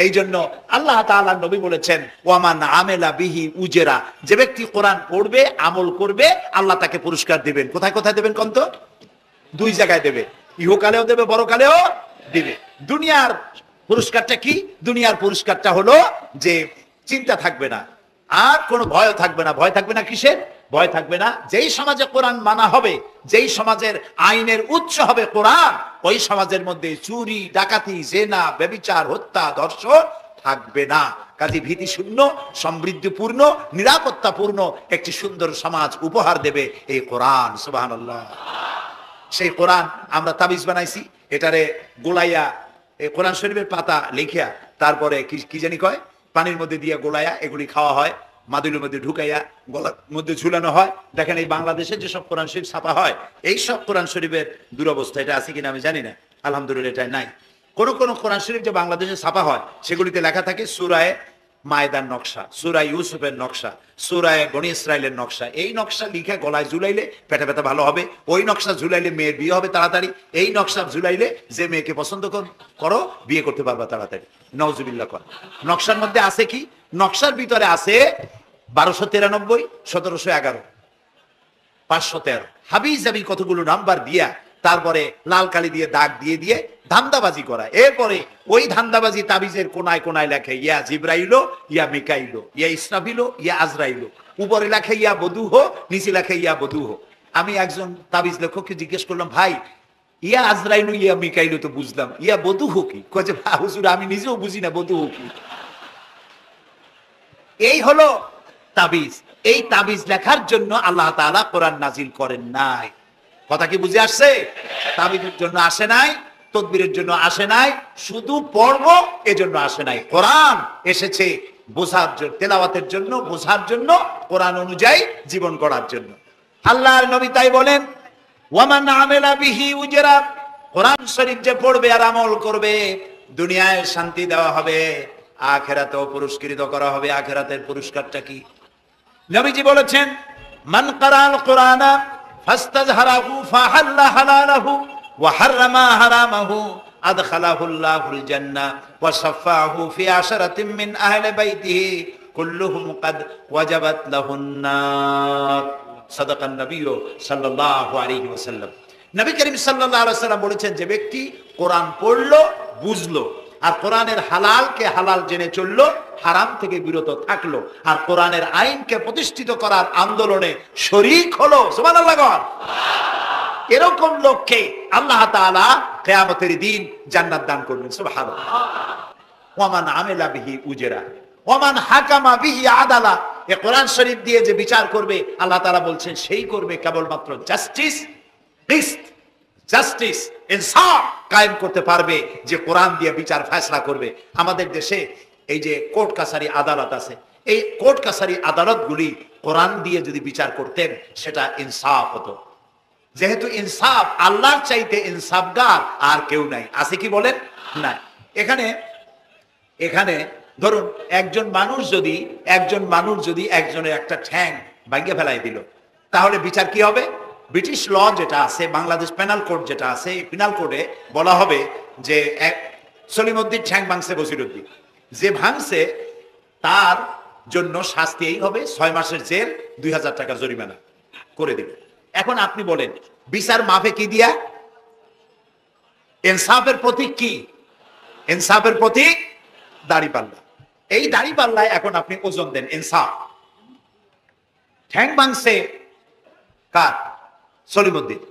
এই জন্য আল্লাহ তাআলা নবী বলেছেন ওয়ামান আমেলা বিহি উজরা, যে ব্যক্তি কোরআন পড়বে আমল করবে আল্লাহ তাকে পুরস্কার দিবেন। কোথায় কোথায় দেবেন কোন তো? দুই জায়গায় দেবে, ইহকালেও দেবে বড়কালেও দিবে। দুনিয়ার পুরস্কারটা কি? দুনিয়ার পুরস্কারটা হলো যে চিন্তা থাকবে না, আর কোনো ভয় থাকবে না। ভয় থাকবে না কিসের? ভয় থাকবে না যেই সমাজে কোরআন মানা হবে, যেই সমাজের আইনের উৎস হবে কোরআন, ওই সমাজের মধ্যে চুরি, ডাকাতি, জেনা, ব্যভিচার, হত্যা, ধর্ষণ থাকবে না। কাজে ভীতি শূন্য, সমৃদ্ধিপূর্ণ, নিরাপত্তাপূর্ণ একটি সুন্দর সমাজ উপহার দেবে এই কোরআন। সুবহানাল্লাহ। সেই কোরআন আমরা তাবিজ বানাইছি, এটারে গোলাইয়া কোরআন শরীফের পাতা লিখিয়া তারপরে কি জানি কয় পানির মধ্যে দিয়ে গোলাইয়া এগুলি খাওয়া হয়, মাদুলের মধ্যে ঢুকাইয়া গলার মধ্যে ঝুলানো হয়। দেখেন এই বাংলাদেশে যেসব কোরআন শরীফ ছাপা হয়, এই সব কোরআন শরীফের দুরবস্থা। এটা আছে কিনা আমি জানি না, আলহামদুলিল্লাহ এটা নাই। কোন কোন কোরআন শরীফ যে বাংলাদেশে ছাপা হয় সেগুলিতে লেখা থাকে সূরায়ে মায়দার নকশা, সূরা ইউসুফের নকশা, সূরায়ে বনি ইসরাইলের নকশা। এই নকশা লিখে গলায় ঝুলাইলে পেটে ব্যথা ভালো হবে, ওই নকশা ঝুলাইলে মেয়ের বিয়ে হবে তাড়াতাড়ি, এই নকশা ঝুলাইলে যে মেয়েকে পছন্দ করো বিয়ে করতে পারবা তাড়াতাড়ি। নওজুবিল্লাহ কর। নকশার মধ্যে আছে কি? নকশার ভিতরে আছে 1293, 1711, 513 হাবি জাবি কতগুলো নাম্বার দিয়া তারপরে লাল কালি দিয়ে দাগ দিয়ে দিয়ে ধান্দাবাজি করা। এরপরে ওই ধান্দাবাজি তাবিজের কোনায় কোনায় লেখে ইয়া জিব্রাইলো, ইয়া মিকাইলো, ইয়া ইসরাফিলো, ইয়া আজরাইলো। উপরে লেখে ইয়া বধূহ, নিচে লেখে ইয়া বধূহ। আমি একজন তাবিজ লেখককে জিজ্ঞেস করলাম, ভাই ইয়া আজরাইলো ইয়া মিকাইলো তো বুঝলাম, ইয়া বধূহ কি? কয়ে যে হুজুর আমি নিজেও বুঝি না বধূহ কি। এই হলো তাবিজ। এই তাবিজ লেখার জন্য আল্লাহ তাআলা কোরআন নাজিল করেন নাই। কথা কি বুঝে আসছে? তাবিজের জন্য আসে নাই, তদবিরের জন্য আসে নাই, শুধু পড়ব এজন্য আসে নাই। কোরআন এসেছে বোঝার জন্য, তেলাওয়াতের জন্য, বোঝার জন্য, কোরআন অনুযায়ী জীবন গড়ার জন্য। আল্লাহর নবী তাই বলেন ওয়ামান আমেলা বিহি উজরা, কোরআন শরীফ যে পড়বে আর আমল করবে দুনিয়ায় শান্তি দেওয়া হবে, আখিরাতেও পুরস্কৃত করা হবে। আখিরাতের পুরস্কারটা কি? নবীজি বলেছেন মান কারাল কোরআনা ফাস্তাজহারাহু ফাহাল্লা হালালাহু ওয়া হাররামা হারামাহু আদখালাহুল্লাহুল জান্নাহ ওয়া সাফাহু ফি আশরাতিন মিন আহলি বাইতিহি কুল্লুহুম কাদ ওয়াজাবাত লাহুন নার। সাদাকান নবী সাল্লাল্লাহু আলাইহি ওয়াসাল্লাম। নবী করিম সাল্লাল্লাহু আলাইহি ওয়াসাল্লাম বলেছেন যে ব্যক্তি কোরআন পড়লো, বুঝলো, আর কোরআনের হালালকে হালাল জেনে চললো, হারাম থেকে বিরত থাকলো, আর কোরআনের আইনকে প্রতিষ্ঠিত করার আন্দোলনে শরীক হলো, সুবহানাল্লাহ, এরকম লোককে আল্লাহ তাআলা কিয়ামতের দিন জান্নাত দান করবেন। সুবহানাল্লাহ। ওয়ামান আমিলা বিহি উজরা ওয়ামান হাকামা বিহি আদালা, এই কোরআন শরীফ দিয়ে যে বিচার করবে আল্লাহ তাআলা বলছেন সেই করবে কেবলমাত্র জাস্টিস, জাস্টিস, ইনসাফ কায়েম করতে পারবে, যে কোরআন দিয়ে বিচার ফয়সালা করবে। আমাদের দেশে এই যে কোর্ট কাছারি আদালত আছে, এই কোর্ট কাছারি আদালতগুলি কোরআন দিয়ে যদি বিচার করতেন সেটা ইনসাফ হতো। যেহেতু ইনসাফ, আল্লাহর চাইতে ইনসাফগার আর কেউ নাই। আছে কি বলেন? নাই। এখানে ধরুন একজন মানুষ যদি একজনের একটা ঠ্যাং ভাঙিয়ে ফেলাই দিল, তাহলে বিচার কি হবে? ব্রিটিশ ল যেটা আছে, বাংলাদেশ পেনাল কোড যেটা আছে, পেনাল কোডে বলা হবে যে সলিমউদ্দিন ঠ্যাং ভাঙছে বসিরউদ্দিন, যে ভাঙছে তার জন্য শাস্তি এই হবে 6 মাসের জেল, 2000 টাকা জরিমানা করে দিবে। এখন আপনি বলেন বিচার মাফে কি দিয়া? ইনসাফের প্রতীক কি? ইনসাফের প্রতীক দাড়িপাল্লা। এই দাড়িপাল্লায় এখন আপনি ওজন দেন ইনসাফ। ঠ্যাং ভাঙছে কার? সলিমউদ্দিন,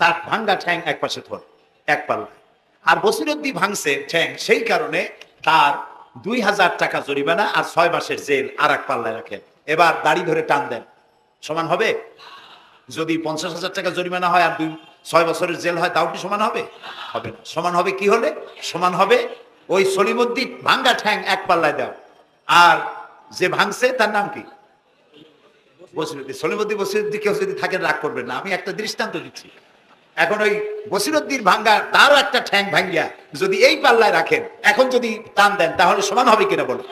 তার ভাঙ্গা ঠ্যাং এক পাশে ধর, এক পাল্লা। আর বসিরউদ্দিন ভাঙছে ঠ্যাং, সেই কারণে তার 2000 টাকা জরিমানা আর 6 মাসের জেল আর এক পাল্লায় রাখেন। এবার দাড়ি ধরে টান দেন, সমান হবে? যদি 50,000 টাকা জরিমানা হয় আর 6 বছরের জেল হয়, তাও কি সমান হবে? হবে না। সমান হবে কি হলে? সমান হবে ওই সলিমউদ্দিন ভাঙ্গা ঠ্যাং এক পাল্লায় দাও, আর যে ভাঙছে তার নাম কি? বসিরউদ্দিন। বসিরউদ্দিন কেউ যদি থাকেন রাগ করবেন না, আমি একটা দৃষ্টান্ত দিচ্ছি। এখন ওই বসিরউদ্দিন ভাঙ্গা, তারও একটা ঠ্যাং ভাঙ্গিয়া যদি এই পাল্লায় রাখেন, এখন যদি টান দেন তাহলে সমান হবে কিনা বলো?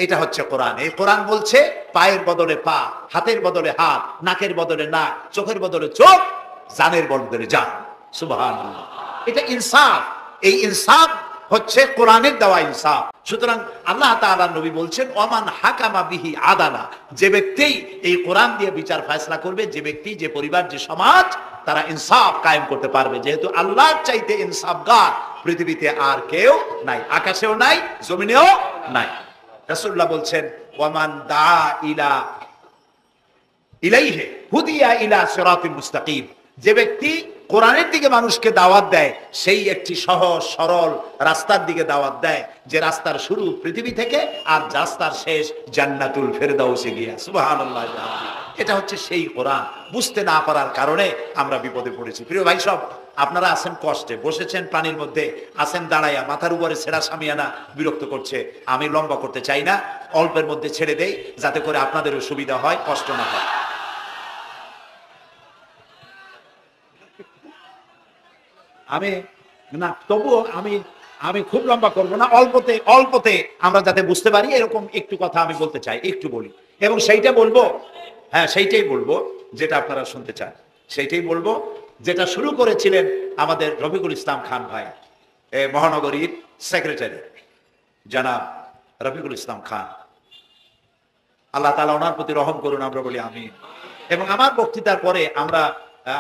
এটা হচ্ছে কোরআন। এই কোরআন বলছে পায়ের বদলে পা, হাতের বদলে হাত, নাকের বদলে নাক, চোখের বদলে চোখ, জানের বদলে জান। সুবহানাল্লাহ। এটা ইনসাফ। এই ইনসাফ হচ্ছে কোরআনের দেওয়া ইনসাফ। সুতরাং আল্লাহ তাআলা নবী বলছেন ওমান হাকামা বিহি আদালা, যে ব্যক্তি এই কোরআন দিয়ে বিচার ফয়সালা করবে, যে ব্যক্তি, যে পরিবার, যে সমাজ, তারা ইনসাফ কায়েম করতে পারবে। যেহেতু আল্লাহর চাইতে ইনসাফগার পৃথিবীতে আর কেউ নাই, আকাশেও নাই, জমিনেও নাই। রাসূলুল্লাহ বলছেন ওয়ামান দা ইলা ইলাইহি হুদিয়া ইলা সিরাতিল মুস্তাকিম, যে ব্যক্তি কোরআনের দিকে মানুষকে দাওয়াত দেয়, সেই একটি সহজ সরল রাস্তার দিকে দাওয়াত দেয়, যে রাস্তার শুরু পৃথিবী থেকে আর রাস্তার শেষ জান্নাতুল ফেরদাউসে গিয়া। সুবহানাল্লাহ। এটা হচ্ছে সেই কোরআন। বুঝতে না পারার কারণে আমরা বিপদে পড়েছি। প্রিয় ভাই সব, আপনারা আছেন কষ্টে, বসেছেন পানির মধ্যে, আছেন দাঁড়াইয়া, মাথার উপরে ছেঁড়া সামিয়ানা বিরক্ত করছে। আমি লম্বা করতে চাই না, অল্পের মধ্যে ছেড়ে দেই, যাতে করে আপনাদেরও সুবিধা হয়, কষ্ট না হয়। আমি না, তবুও আমি খুব লম্বা করবো না, অল্পতে আমরা যাতে বুঝতে পারি এরকম একটু কথা আমি বলতে চাই, একটু বলি। এবং সেইটা বলবো, হ্যাঁ সেইটাই বলবো যেটা আপনারা শুনতে চান, সেইটাই বলবো যেটা শুরু করেছিলেন আমাদের রফিকুল ইসলাম খান ভাই, মহানগরীর সেক্রেটারি জনাব রফিকুল ইসলাম খান। আল্লাহ তাআলা ওনার প্রতি রহম করুন, আমরা বলি আমিন। এবং আমার বক্তৃতার পরে আমরা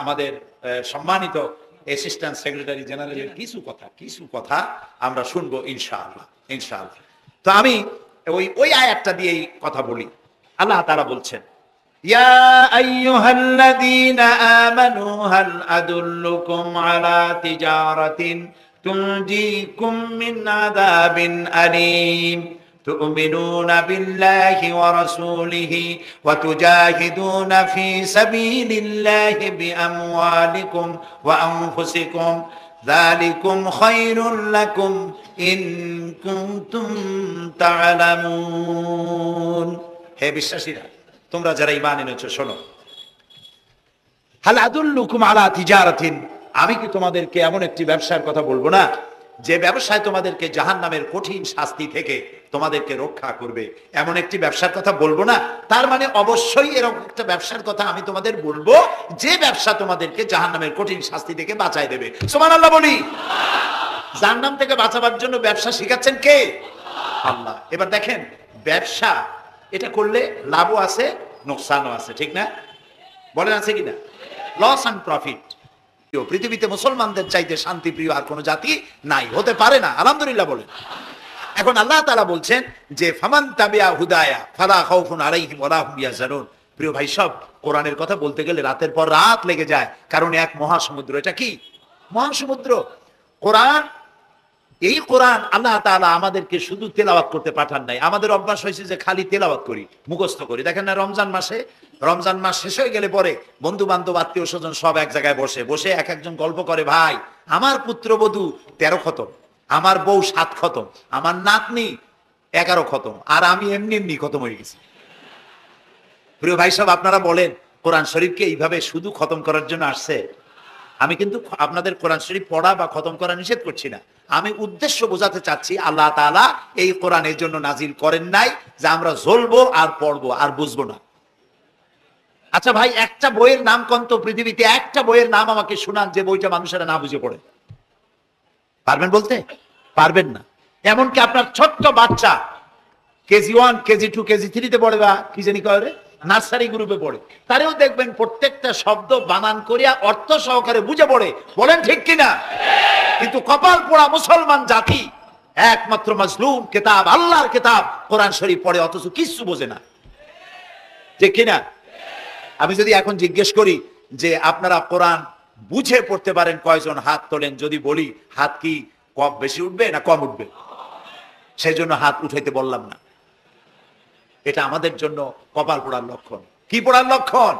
আমাদের সম্মানিত অ্যাসিস্ট্যান্ট সেক্রেটারি জেনারেলের কিছু কথা আমরা শুনবো ইনশাআল্লাহ। তো আমি ওই আয়াতটা দিয়েই কথা বলি। আল্লাহ তাআলা বলছেন ইয়া আইয়ুহাল্লাযীনা আমানু হাল আদুল্লুকুম আলা তিজারাতিন তুনজিকুম মিন আযাবিন আলীম تؤمنون بالله ورسوله وتجاهدون في سبيل الله بأموالكم وأنفسكم ذلكم خير لكم إن كنتم تعلمون। হে বিশ্বাসীরা, তোমরা যারা ঈমান এনেছো শোনো, হাল আদুল্লুকুম আলা তিজারাতিন, আমি কি তোমাদেরকে এমন একটি ব্যবসার কথা বলবো না, যে ব্যবসায় তোমাদেরকে জাহান্নামের কঠিন শাস্তি থেকে তোমাদেরকে রক্ষা করবে? এমন একটি ব্যবসার কথা বলবো না? তার মানে অবশ্যই এরকম একটা ব্যবসার কথা আমি তোমাদের বলবো, যে ব্যবসা তোমাদেরকে জাহান্নামের কঠিন শাস্তি থেকে বাঁচায় দেবে। সুবহানাল্লাহ বলি। জাহান্নাম থেকে বাঁচাবার জন্য ব্যবসা শিখাচ্ছেন কে? আল্লাহ। এবার দেখেন, ব্যবসা এটা করলে লাভও আছে, নোকসানও আছে, ঠিক না? বলেন আছে কিনা? Loss and profit. পৃথিবীতে মুসলমানদের চাইতে শান্তিপ্রিয় আর কোন জাতি নাই, হতে পারে না, আলহামদুলিল্লাহ বলেন। এখন আল্লাহ তাআলা বলছেন যে ফামান তাবিয়া হুদায়া ফালা খাউফুন আলাইহিম ওয়ালা হুম ইয়াহজানুন। প্রিয় ভাই সব, কোরআনের কথা বলতে গেলে রাতের পর রাত লেগে যায়, কারণ এক মহাসমুদ্র। এটা কি মহাসমুদ্র? কোরআন। এই কোরআন আল্লাহ তাআলা আমাদেরকে শুধু তেলাওয়াত করতে পাঠান নাই। আমাদের অভ্যাস হয়েছে যে খালি তেলাওয়াত করি, মুখস্থ করি। দেখেন না, রমজান মাস শেষ হয়ে গেলে পরে বন্ধু বান্ধব আত্মীয় স্বজন সব এক জায়গায় বসে এক একজন গল্প করে, ভাই আমার পুত্রবধূ 13 খতম, আমার বউ 7 খতম, আমার নাতনি 11 খতম, আর আমি এমনি খতম হয়ে গেছি। প্রিয় ভাই সব, আপনারা বলেন কোরআন শরীফকে এইভাবে শুধু খতম করার জন্য আসছে? আমি কিন্তু আপনাদের কোরআন শরীফ পড়া বা খতম করা নিষেধ করছি না। আমি উদ্দেশ্য বোঝাতে চাচ্ছি, আল্লাহ তাআলা এই কোরআনের জন্য নাজিল করেন নাই যে আমরা জ্বলবো আর পড়বো আর বুঝবো না। আচ্ছা ভাই, একটা বইয়ের নাম কোন তো পৃথিবীতে, একটা বইয়ের নাম আমাকে শোনান যে বইটা মানুষেরা না বুঝে পড়ে? পারবেন বলতে? পারবেন না। এমনকি আপনার ছোট্ট বাচ্চা কেজি 1, কেজি 2, কেজি 3 পড়ে, বা কি জানি করে নার্সারি গ্রুপে পড়ে, তারেও দেখবেন প্রত্যেকটা শব্দ বানান করিয়া অর্থ সহকারে বুঝে পড়ে। বলেন ঠিক কিনা? কিন্তু কপাল পোড়া মুসলমান জাতি একমাত্র মাজলুম কিতাব, আল্লাহর কিতাব কোরআন শরীফ পড়ে, অথচ কিছু বোঝে না, ঠিক কিনা? আমি যদি এখন জিজ্ঞেস করি যে আপনারা কোরআন বুঝে পড়তে পারেন কয়জন, হাত তোলেন। যদি বলি হাত কি কম বেশি উঠবে না কম উঠবে? সেই জন্য হাত উঠাইতে বললাম না। এটা আমাদের জন্য কপাল পোড়ার লক্ষণ। কি পোড়ার লক্ষণ?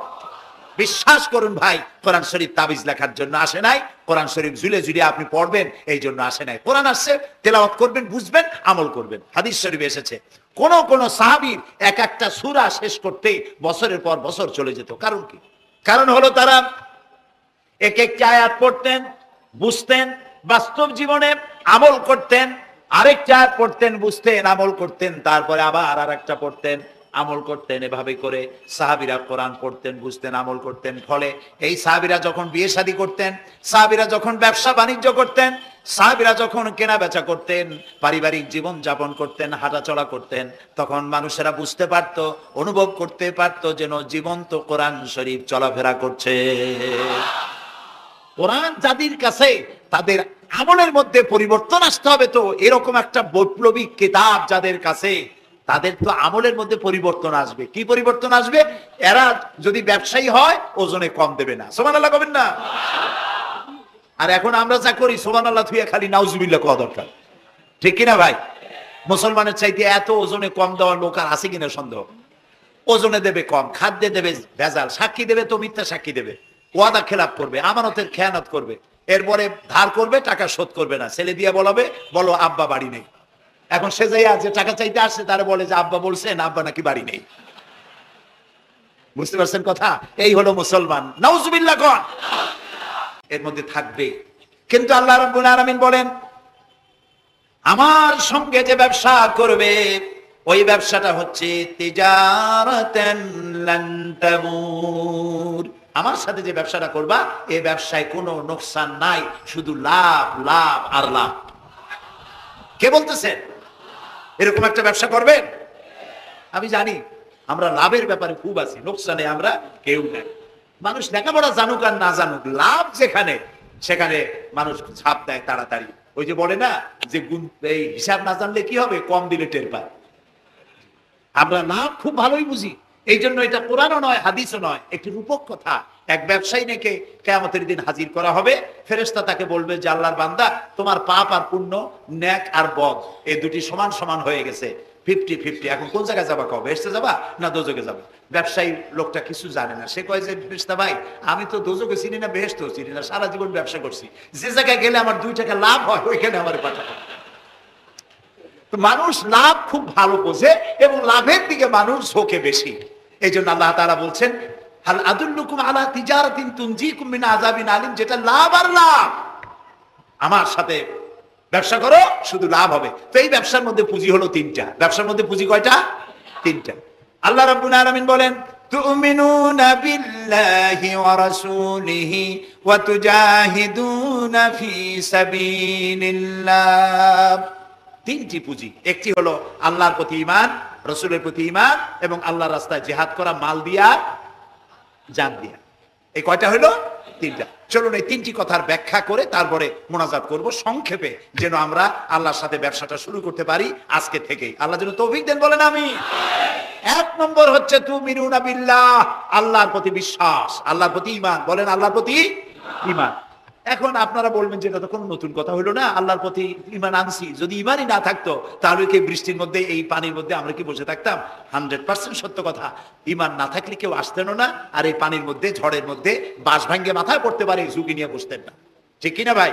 বিশ্বাস করুন ভাই, কোরআন শরীফ তাবিজ লেখার জন্য আসে নাই, কোরআন শরীফ ঝুলে আপনি পড়বেন এই জন্য আসে নাই। কোরআন আসছে তেলাওয়াত করবেন, বুঝবেন, আমল করবেন। হাদিস শরীফ এসেছে কোন সাহাবীর এক একটা সূরা শেষ করতে বছরের পর বছর চলে যেত। কারণ কি? কারণ হলো তারা এক একটা আয়াত পড়তেন, বুঝতেন, বাস্তব জীবনে আমল করতেন, আরেকটা আয়াত পড়তেন, বুঝতেন, আমল করতেন, তারপরে আবার আরেকটা পড়তেন, আমল করতেন এভাবে করে। সাহাবীরা কোরআন পড়তেন, বুঝতেন, আমল করতেন। ফলে এই সাহাবীরা যখন বিয়ে শাদী করতেন, সাহাবীরা যখন ব্যবসা বাণিজ্য করতেন, সাহাবীরা যখন কেনা বেচা করতেন, পারিবারিক জীবন যাপন করতেন, হাঁটাচলা করতেন, তখন মানুষেরা বুঝতে পারতো, অনুভব করতে পারতো যেন জীবন্ত কোরআন শরীফ চলাফেরা করছে। কোরআন যাদের কাছে, তাদের আমলের মধ্যে পরিবর্তন আসতে হবে। তো এরকম একটা বৈপ্লবিক কিতাব যাদের কাছে, তাদের তো আমলের মধ্যে পরিবর্তন আসবে। কি পরিবর্তন আসবে? এরা যদি ব্যবসায়ী হয়, ওজনে কম দেবে না। সুবহানাল্লাহ কবেন না? আর এখন আমরা যা করি, সুবহানাল্লাহ থুইয়া খালি নাউজুবিল্লাহ কোয়া দরকার, ঠিক কিনা ভাই? মুসলমানের চাইতে এত ওজনে কম দেওয়ার লোক আর আছে কিনা সন্দেহ। ওজনে দেবে কম, খাদ্যে দেবে ভেজাল, সাক্ষী দেবে তো মিথ্যা সাক্ষী দেবে, ওয়াদা খেলাপ করবে, আমানতের খেয়ানত করবে, এরপরে ধার করবে, টাকা শোধ করবে না, ছেলে দিয়ে বলাবে, বলো আব্বা বাড়ি নেই। এখন সে যাই আছে টাকা চাইতে আসছে, তারা বলে যে আব্বা বলছেন আব্বা নাকি বাড়ি নেই। বুঝতে পারছেন কথা? এই হলো মুসলমান। নাউজুবিল্লাহ কোন এর মধ্যে থাকবে। কিন্তু আল্লাহ রাব্বুল আলামিন বলেন, আমার সঙ্গে যে ব্যবসা করবে, ওই ব্যবসাটা হচ্ছে তিজারাতান লান তাবুর। আমার সাথে যে ব্যবসাটা করবা, এই ব্যবসায় কোনো নোকসান নাই, শুধু লাভ, লাভ আর লাভ। কে বলতেছেন এরকম একটা ব্যবসা করবেন? আমি জানি আমরা লাভের ব্যাপারে খুব আছি, নোকসানে আমরা কেউ নাই। মানুষ লেখাপড়া জানুক আর না জানুক, লাভ যেখানে সেখানে মানুষ ছাপ দেয় তাড়াতাড়ি। ওই যে বলে না যে এই হিসাব না জানলে কি হবে, কম দিলে টের পায়। আমরা লাভ খুব ভালোই বুঝি, এই জন্য এটা কোরআনও নয়, হাদিসও নয়, একটি রূপক কথা। এক ব্যবসায়ী নাকি কিয়ামতের দিন হাজির করা হবে, ফেরেশতা তাকে বলবে যে আল্লাহর বান্দা, তোমার পাপ আর পুণ্য, নেক আর বদ, এই দুটি সমান সমান হয়ে গেছে, 50-50। এখন কোন জায়গায় যাবা? কবে বেহেশতে যাবা না দোজখে যাবা? ব্যবসায়ী লোকটা কিছু জানে না, সে কয় যে ফেরেশতা ভাই, আমি তো দোজখে চিনি না, বেহেশতেও চিনি না, সারা জীবন ব্যবসা করছি, যে জায়গায় গেলে আমার 2 টাকা লাভ হয় ওইখানে আমার পাঠাবো। মানুষ লাভ খুব ভালো বোঝে এবং লাভের দিকে মানুষ ঝোঁকে বেশি। এই জন্য আল্লাহ তাআলা বলছেন, হাল আদুল্লুকুম আলা তিজারাতিন তুনজিকুম মিন আযাবিন আলিম, যেটা লাভ আর লাভ। আমার সাথে ব্যবসা করো, শুধু লাভ হবে। তো এই ব্যবসার মধ্যে পুঁজি হলো 3টা। ব্যবসার মধ্যে পুঁজি কয়টা? 3টা। আল্লাহ রাব্বুল আলামিন বলেন, তুমিনুনা বিল্লাহি ওয়া রাসূলিহি ওয়া তুজাহিদুনা ফি সাবিলিল্লাহ। 3টি পুঁজি। একটি হলো আল্লাহর প্রতি ঈমান, রাসূলের প্রতি ঈমান এবং আল্লাহর রাস্তায় জিহাদ করা, মাল দিয়া, জান দিয়া। এই কয়টা হলো? 3টা। চলুন এই 3টি কথার ব্যাখ্যা করে তারপরে মোনাজাত করব সংক্ষেপে, যেন আমরা আল্লাহর সাথে ব্যবসাটা শুরু করতে পারি আজকে থেকেই। আল্লাহ যেন তৌফিক দেন, বলেন আমিন। 1 নম্বর হচ্ছে তুমিনুনা বিল্লাহ, আল্লাহর প্রতি বিশ্বাস, আল্লাহর প্রতি ঈমান, বলেন আল্লাহর প্রতি ঈমান। এখন আপনারা বলবেন যে এটা তো কোনো নতুন কথা হলো না, আল্লাহর প্রতি ঈমান আনছি, যদি ঈমানই না থাকতো তাহলে কি বৃষ্টির মধ্যে, এই পানির মধ্যে আমরা কি বসে থাকতাম? 100% সত্য কথা। ঈমান না থাকলে কেউ আসতেনও না, আর এই পানির মধ্যে, ঝড়ের মধ্যে বাঁশ ভাঙ্গে মাথায় পড়তে পারে ঝুঁকি নিয়ে বসতেন না, ঠিক কিনা ভাই?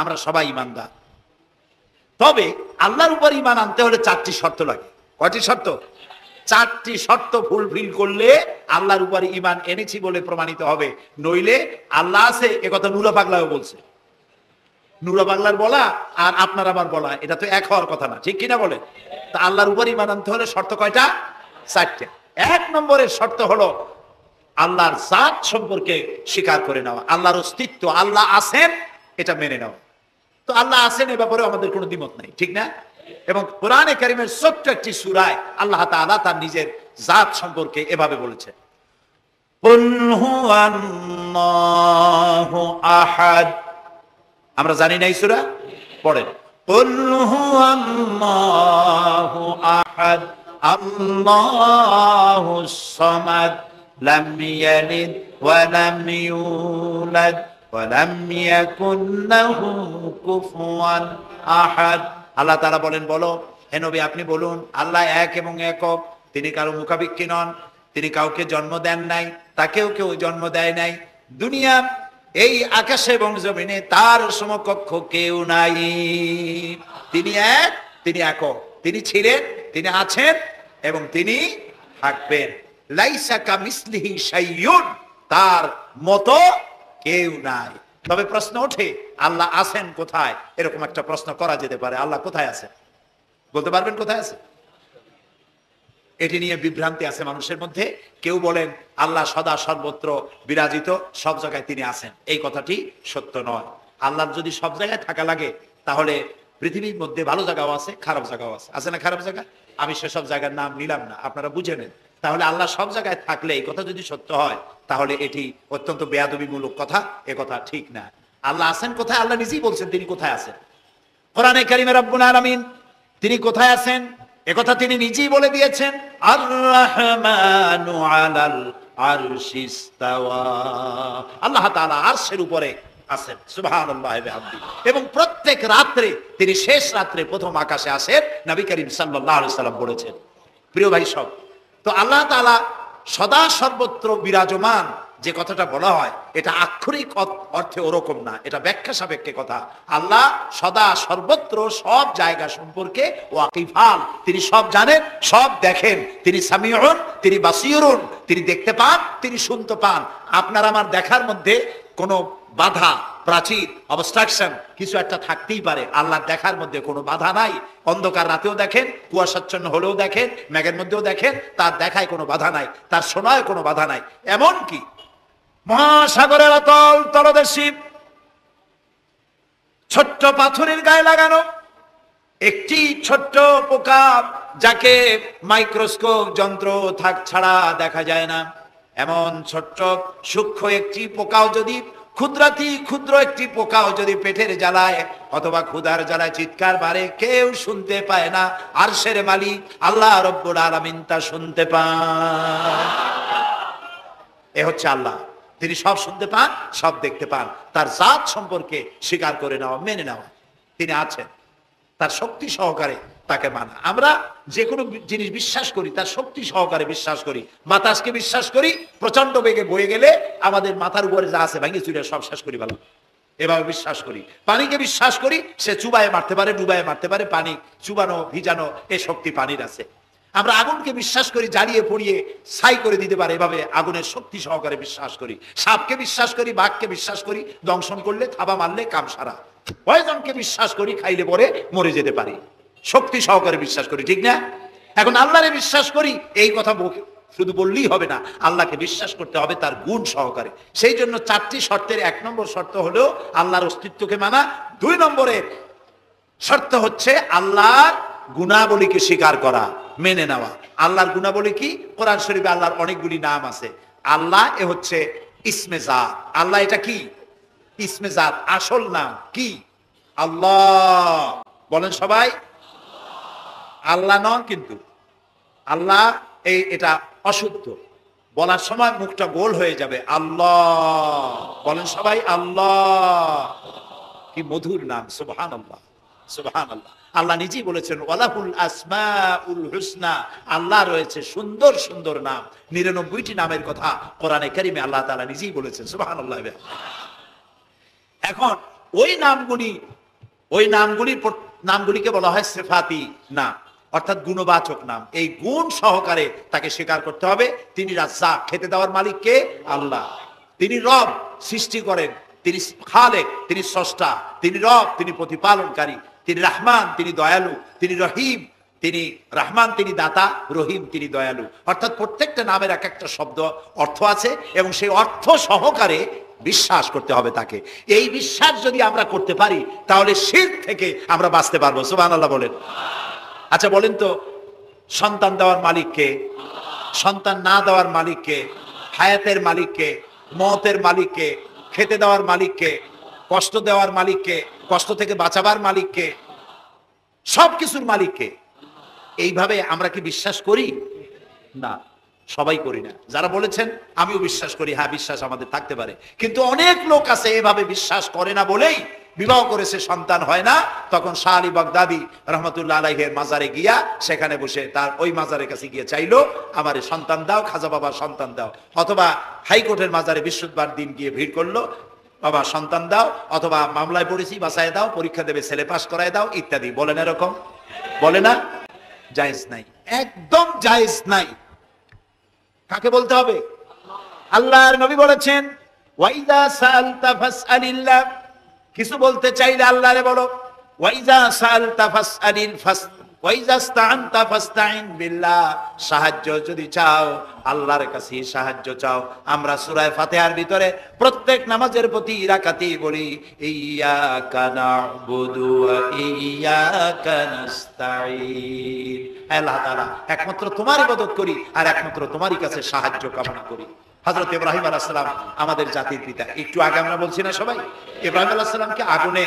আমরা সবাই ঈমানদার। তবে আল্লাহর উপর ঈমান আনতে হলে 4টি শর্ত লাগে। কয়টি শর্ত? 4টি শর্ত ফুলফিল করলে আল্লাহর উপর ঈমান এনেছি বলে প্রমাণিত হবে। নইলে আল্লাহ আছে একথা নুরা পাগলাও বলছে। নুরা পাগলার বলা আর আপনার আমার বলা, এটা তো এক হওয়ার কথা না, ঠিক কিনা বলে? তা আল্লাহর উপর ঈমান আনতে হলে শর্ত কয়টা? 4টা। 1 নম্বরের শর্ত হলো আল্লাহর জাত সম্পর্কে স্বীকার করে নেওয়া, আল্লাহর অস্তিত্ব, আল্লাহ আছেন, এটা মেনে নেওয়া। তো আল্লাহ আছেন এ ব্যাপারে আমাদের কোনো দ্বিমত নাই, ঠিক না? এবং কোরআনে কারীমের ছোট্ট একটি সূরায় আল্লাহ তাআলা তার নিজের জাত সম্পর্কে এভাবে বলেছেন, কুল হুয়াল্লাহু আহাদ। আমরা জানি না এই সূরা? পড়েন, কুল হুয়াল্লাহু আহাদ আল্লাহুস সামাদ লাম ইয়ালিদ ওয়া লাম ইউলাদ ওয়া লাম ইয়াকুল লাহু কুফুয়ান আহাদ। আল্লাহ তাআলা বলেন, বলো হে নবী আপনি বলুন, আল্লাহ এক এবং একক, তিনি কারো মুখাপেক্ষী নন, তিনি কাউকে জন্ম দেন নাই, তাকেও কেউ জন্ম দেয় নাই, দুনিয়া এই আকাশে এবং জমিনে তার সমকক্ষ কেউ নাই। তিনি এক, তিনি একক, তিনি ছিলেন, তিনি আছেন এবং তিনি থাকবেন। লাইসা কামিসলিহি শাইউন, তার মতো কেউ নাই। তবে প্রশ্ন ওঠে, আল্লাহ আছেন কোথায়? এরকম একটা প্রশ্ন করা যেতে পারে, আল্লাহ কোথায় আছেন? বলতে পারবেন কোথায় আছে? এটি নিয়ে বিভ্রান্তি আছে মানুষের মধ্যে। কেউ বলেন আল্লাহ সদা সর্বত্র বিরাজিত, সব জায়গায় তিনি আছেন। এই কথাটি সত্য নয়। আল্লাহর যদি সব জায়গায় থাকা লাগে তাহলে পৃথিবীর মধ্যে ভালো জায়গাও আছে, খারাপ জায়গাও আছে। আছে না খারাপ জায়গা? আমি সেসব জায়গার নাম নিলাম না, আপনারা বুঝে নেন। তাহলে আল্লাহ সব জায়গায় থাকলে এই কথা যদি সত্য হয় তাহলে এটি অত্যন্ত বেয়াদবিমূলক কথা, এ কথা ঠিক না। আল্লাহ আছেন কোথায়? আল্লাহ নিজেই বলছেন তিনি কোথায় আছেন। কোরআনে কারিমে রব্বুল আলামিন তিনি কোথায় আছেন একথা তিনি নিজেই বলে দিয়েছেন, আর রহমানু আলাল আরশিস ইস্তাওয়া। আল্লাহ তাআলা আরশের উপরে আছেন, সুবহানাল্লাহি ওয়া বিহামদিহি। এবং প্রত্যেক রাত্রে তিনি শেষ রাত্রে প্রথম আকাশে আসেন, নবী করিম সাল্লাল্লাহু আলাইহি সাল্লাম বলেছেন। প্রিয় ভাই সব, তো আল্লাহ তাআলা সদা সর্বত্র বিরাজমান যে কথাটা বলা হয় এটা আক্ষরিক অর্থে ওরকম না, এটা ব্যাখ্যা সাপেক্ষে কথা। আল্লাহ সদা সর্বত্র সব জায়গা সম্পর্কে ওয়াকিফাল, তিনি সব জানেন, সব দেখেন। তিনি সামিউন, তিনি বাসিরুন, তিনি দেখতে পান, তিনি শুনতে পান। আপনার আমার দেখার মধ্যে কোনো বাধা, প্রাচীর, অবস্ট্রাকশন কিছু একটা থাকতেই পারে। আল্লাহর দেখার মধ্যে কোনো বাধা নাই। অন্ধকার রাতেও দেখেন, কুয়াশাচ্ছন্ন হলেও দেখেন, মেঘের মধ্যেও দেখেন, তার দেখায় কোনো বাধা নাই, তার শোনায় কোনো বাধা নাই। এমনকি মহাসাগরের অতল তলদেশে ছোট্ট পাথরের গায়ে লাগানো একটি ছোট্ট পোকা, যাকে মাইক্রোস্কোপ যন্ত্র থাক ছাড়া দেখা যায় না, এমন ছোট্ট সূক্ষ্ম একটি পোকাও যদি, ক্ষুদ্রাতি ক্ষুদ্র একটি পোকাও যদি পেটের জ্বালায় অথবা ক্ষুধার জ্বালায় চিৎকার বাড়ে, কেউ শুনতে পায় না। আরশের মালিক আল্লাহ রব্বুল আলামিন তা শুনতে পান। এ হচ্ছে আল্লাহ, তিনি সব শুনতে পান, সব দেখতে পান। তার জাত সম্পর্কে স্বীকার করে নেওয়া, মেনে নেওয়া, তিনি আছেন, তার শক্তি সহকারে তাকে মানা। আমরা যে কোনো জিনিস বিশ্বাস করি তার শক্তি সহকারে বিশ্বাস করি। বাতাসকে বিশ্বাস করি, প্রচন্ড বেগে বয়ে গেলে আমাদের মাথার উপরে যা আছে ভাঙে চুরে সব শেষ করি ভালো, এভাবে বিশ্বাস করি। পানিকে বিশ্বাস করি, সে চুবায়ে মারতে পারে, ডুবায়ে মারতে পারে। পানি চুবানো, ভিজানো, এ শক্তি পানির আছে। আমরা আগুনকে বিশ্বাস করি, জ্বালিয়ে পড়িয়ে ছাই করে দিতে পারে, এভাবে আগুনের শক্তি সহকারে বিশ্বাস করি। সাপকে বিশ্বাস করি, বাঘকে বিশ্বাস করি, দংশন করলে, থাবা মারলে কাম সারা। পয়জনকে বিশ্বাস করি, খাইলে পরে মরে যেতে পারি, শক্তি সহকারে বিশ্বাস করি, ঠিক না? এখন আল্লাহরে বিশ্বাস করি, এই কথা শুধু বললেই হবে না, আল্লাহকে বিশ্বাস করতে হবে তার গুণ সহকারে। সেই জন্য 4টি শর্তের 1 নম্বর শর্ত হলো আল্লাহর অস্তিত্বকে মানা। 2 নম্বরের শর্ত হচ্ছে আল্লাহর গুণাবলীকে স্বীকার করা, মেনে নেওয়া। আল্লাহর গুণাবলী কি? কোরআন শরীফে আল্লাহর অনেকগুলি নাম আছে। আল্লাহ এ হচ্ছে ইসমে জাত। আল্লাহ এটা কি? ইসমে জাত, আসল নাম কি? আল্লাহ। বলেন সবাই, আল্লাহ নন কিন্তু। আল্লাহ এটা অশুদ্ধ, বলার সময় মুখটা গোল হয়ে যাবে। আল্লাহ বলেন সবাই, আল্লাহ। কি মধুর নাম, সুবহানাল্লাহ, সুবহানাল্লাহ। আল্লাহ নিজেই বলেছেন ওয়ালাহুল আসমাউল হুসনা, আল্লাহ রয়েছে সুন্দর সুন্দর নাম। 99টি নামের কথা কোরআনে কারিমে আল্লাহ তাআলা নিজেই বলেছেন, সুবহানাল্লাহ। এখন ওই নামগুলিকে বলা হয় সিফাতি নাম, অর্থাৎ গুণবাচক নাম। এই গুণ সহকারে তাকে স্বীকার করতে হবে। তিনি রাজ্জাক, খেতে দেওয়ার মালিক কে? আল্লাহ। তিনি রব, সৃষ্টি করেন। তিনি খালেক, তিনি স্রষ্টা। তিনি রব, তিনি প্রতিপালনকারী। তিনি রহমান, তিনি দয়ালু। তিনি রহিম, তিনি রহমান, তিনি দাতা। রহিম, তিনি দয়ালু। অর্থাৎ প্রত্যেকটা নামের এক একটা শব্দ অর্থ আছে এবং সেই অর্থ সহকারে বিশ্বাস করতে হবে তাকে। এই বিশ্বাস যদি আমরা করতে পারি তাহলে শিরক থেকে আমরা বাঁচতে পারবো, সুবহানাল্লাহ বলেন। আচ্ছা বলেন তো, সন্তান দেওয়ার মালিককে, সন্তান না দেওয়ার মালিককে, হায়াতের মালিককে, মওতের মালিককে, খেতে দেওয়ার মালিককে, কষ্ট দেওয়ার মালিককে, কষ্ট থেকে বাঁচাবার মালিককে, সবকিছুর মালিককে, এইভাবে আমরা কি বিশ্বাস করি? না, সবাই করি না। যারা বলেছেন আমিও বিশ্বাস করি, হ্যাঁ বিশ্বাস আমাদের থাকতে পারে, কিন্তু অনেক লোক আছে এভাবে বিশ্বাস করে না বলেই বিবাহ করেছে, সন্তান হয় না। তখন শাহ আলী বাগদাদি রহমতুল্লাহ আলাইহির মাজারে গিয়া সেখানে বসে তার ওই মাজারের কাছে গিয়ে চাইলো আমারে সন্তান দাও, খাজা বাবা সন্তান দাও। অথবা হাইকোর্টের মাজারে বৃহস্পতিবার দিন গিয়ে ভিড় করলো, বাবা সন্তান দাও, অথবা মামলায় পড়েছি বাঁচায় দাও, পরীক্ষা দেবে ছেলে পাস করায় দাও, ইত্যাদি। বলেন এরকম? বলে না? জায়েজ নাই, একদম জায়েজ নাই। কাকে বলতে হবে? আল্লাহর নবী বলেছেন ওয়াইদা সাআলতা ফাসআলিল্লাহ, কিছু বলতে চাইলে আল্লাহরে বলো। ওয়াইদা সাআলতা ফাসআলিল ওয়াইজাস্তাআনতা ফাস্তাইন বিল্লাহ, সাহায্য যদি চাও আল্লাহর কাছে সাহায্য চাও। আমরা সূরা ফাতিহার ভিতরে প্রত্যেক নামাজের প্রতি রাকাতেই বলি ইয়্যাকা না'বুদু ওয়া ইয়্যাকা নাস্তাঈন। আল্লাহ তাআলা একমাত্র তোমার ইবাদত করি আর একমাত্র তোমারই কাছে সাহায্য কামনা করি। হযরত ইব্রাহিম আলাইহিস সালাম আমাদের জাতির পিতা। একটু আগে আমরা বলছি না সবাই, ইব্রাহিম আলাইহিস সালামকে আগুনে,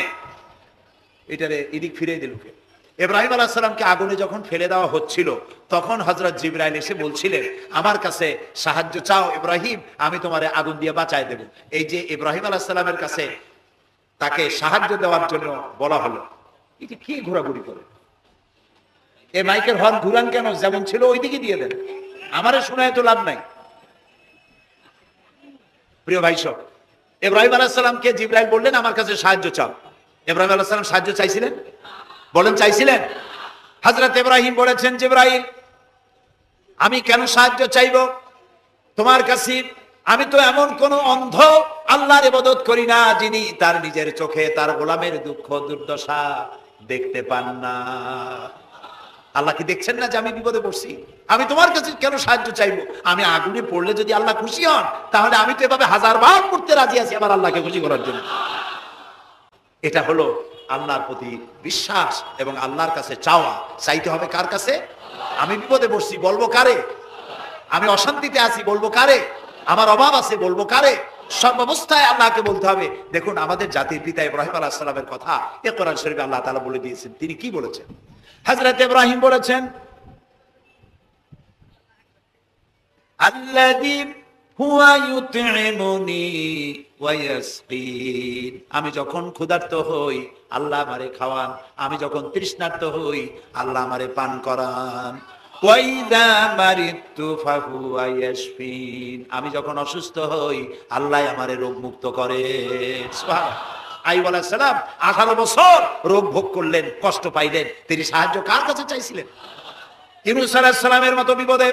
এটারে এদিক ফিরিয়ে দিল কে? ইব্রাহিম আলাইহিস সালামকে আগুনে যখন ফেলে দেওয়া হচ্ছিল তখন হযরত জিবরাইল এসে বলছিলেন আমার কাছে সাহায্য চাও ইব্রাহিম, আমি তোমারে আগুন দিয়ে বাঁচায় দেব। এই যে ইব্রাহিম আলাইহিস সালামের কাছে তাকে সাহায্য দেওয়ার জন্য বলা হলো, এটা কি ঘোরাঘুরি করে? এই মাইকের হর্ন ঘুরান কেন? যেমন ছিল ওইদিকে দিয়ে দেন, আমারে শোনায় তো লাভ নাই। প্রিয় ভাই সব, ইব্রাহিম আলাইহিস সালামকে জিবরাইল বললেন আমার কাছে সাহায্য চাও। ইব্রাহিম আলাইহিস সালাম সাহায্য চাইছিলেন? বলেন চাইছিলেন? হযরত ইব্রাহিম বলেছেন জিবরাইল আমি কেন সাহায্য চাইব তোমার কাছে? আমি তো এমন কোন অন্ধ আল্লাহর ইবাদত করি না যিনি তার নিজের চোখে তার গোলামের দুঃখ দুর্দশা দেখতে পান না। আল্লাহ কি দেখছেন না যে আমি বিপদে পড়ছি? আমি তোমার কাছে কেন সাহায্য চাইবো? আমি আগুনে পড়লে যদি আল্লাহ খুশি হন তাহলে আমি তো এভাবে হাজারবার পড়তে রাজি আছি আমার আল্লাহকে খুশি করার জন্য। এটা হলো আল্লাহর প্রতি বিশ্বাস এবং আল্লাহর কাছে চাওয়া। চাইতে হবে কার কাছে? আমি বিপদে পড়ছি বলবো কারে? আমি অশান্তিতে আছি বলবো কারে? আমার অভাব আছে বলবো কারে? সব অবস্থায় আল্লাহকে বলতে হবে। দেখুন আমাদের জাতির পিতা ইব্রাহিম আলাইহিস সালামের কথা এ কোরআন শরীফে আল্লাহ তাআলা বলে দিয়েছেন। তিনি কি বলেছেন? হযরত ইব্রাহিম বলেছেন আল্লাযী হুয়া ইউত'ইমুনি ওয়া ইয়াসকিন। আমি যখন ক্ষুধার্ত হই আল্লাহ আমারে খাওয়ান, আমি যখন তৃষ্ণার্ত হই আল্লাহ আমারে পান করান। ওয়া ইযা মারিদতু ফাহুয়া ইয়াশফিন। আমি যখন অসুস্থ হই আল্লাহ আমারে রোগ মুক্ত করেন। সুবহানাল্লাহ। আইয়ুব আলাইহিস সালাম 18 বছর রোগ ভোগ করলেন, কষ্ট পাইলেন, তিনি সাহায্য কার কাছে চাইছিলেন? ইউনূস আলাইহিস সালামের মতো বিপদে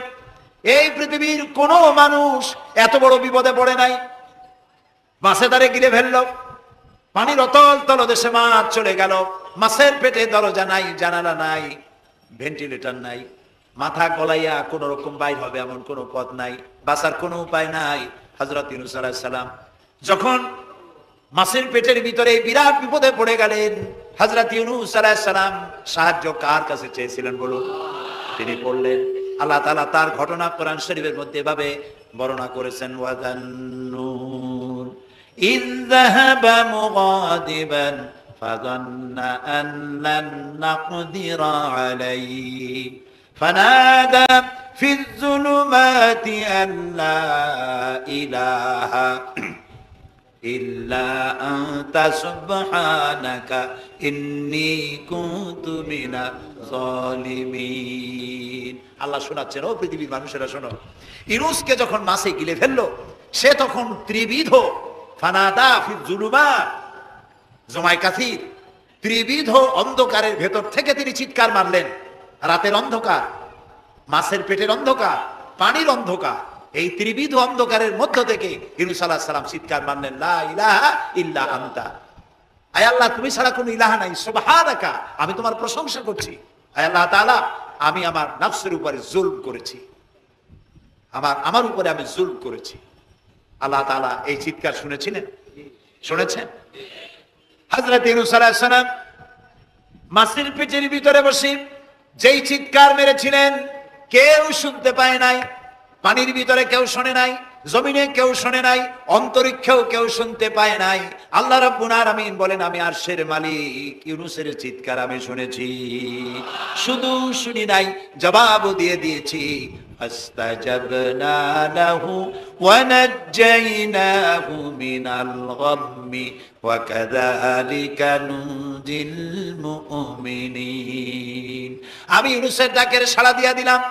এই পৃথিবীর কোন মানুষ এত বড় বিপদে পড়ে নাই। মাছে তারে গিলে ফেললো, পানির অতল তলদেশে মাছ চলে গেল, মাছের পেটে দরজা নাই, জানালা নাই, ভেন্টিলেটর নাই, মাথা গলাইয়া কোন রকম বাইর হবে এমন কোন পথ নাই, বাঁচার কোনো উপায় নাই। হযরত ইউনূস আলাইহিস সালাম যখন মাছের পেটের ভিতরে বিরাট বিপদে পড়ে গেলেন, হযরত ইউনূস আলাইহিস সালাম সাহায্য কার কাছে চেয়েছিলেন বলুন? তিনি বললেন, আল্লাহ তাআলা তার ঘটনা কোরআন শরীফের মধ্যে এভাবে বর্ণনা করেছেন ওয়াযান্নুন ইয যাহাবা মুগাদিবান ফাযান্না আন লান নাকদিরা আলাইহি ফানাদা ফিয যুলুমাতি আন লা ইলাহা ইল্লা আনতা সুবহানাকা ইন্নী কুনতু মিনাজ জালিমিন। আল্লাহ শোনাচ্ছেন, ও পৃথিবীর মানুষেরা শোনো, ইউনূসকে যখন মাছে গিলে ফেললো সে তখন ত্রিবিধ ফানাদা ফিয যুলুমাত জমায় কাসির, ত্রিবিধ অন্ধকারের ভেতর থেকে তিনি চিৎকার মারলেন। রাতের অন্ধকার, মাছের পেটের অন্ধকার, পানির অন্ধকার, এই ত্রিবিধ অন্ধকারের মধ্য থেকে ইউনূস আলাইহিস সালাম চিৎকার মারলেন লা ইলাহা ইল্লা আনতা। আয় আল্লাহ তুমি ছাড়া কোনো ইলাহা নাই, সুবহানাকা আমি তোমার প্রশংসা করছি। আয় আল্লাহ তাআলা আমি আমার নফসের উপরে জুলম করেছি, আমার উপরে আমি জুলম করেছি। আল্লাহ তাআলা এই চিৎকার শুনেছিলেন? শুনেছেন? হযরত ইউনূস আলাইহিস সালাম মাছের পেটের ভিতরে বসে যেই চিৎকার মেরেছিলেন কেউ শুনতে পায় নাই। পানির ভিতরে কেউ শোনে নাই, জমিনে কেউ শোনে নাই, অন্তরিক্ষেও কেউ শুনতে পায় নাই। আল্লাহ রাব্বুল আলামিন বলেন আমি আরশের মালিক, ইউনূসের চিৎকার আমি শুনেছি। শুধু শুনি নাই, জবাবও দিয়ে দিয়েছি। ফাস্তাজাবনা লাহু ওয়া নাজ্জাইনাহু মিনাল গাম্মি ওয়া কাযালিকা নুনজিল মুমিনিন। আমি ইউনূসের ডাকের সাড়া দিয়া দিলাম,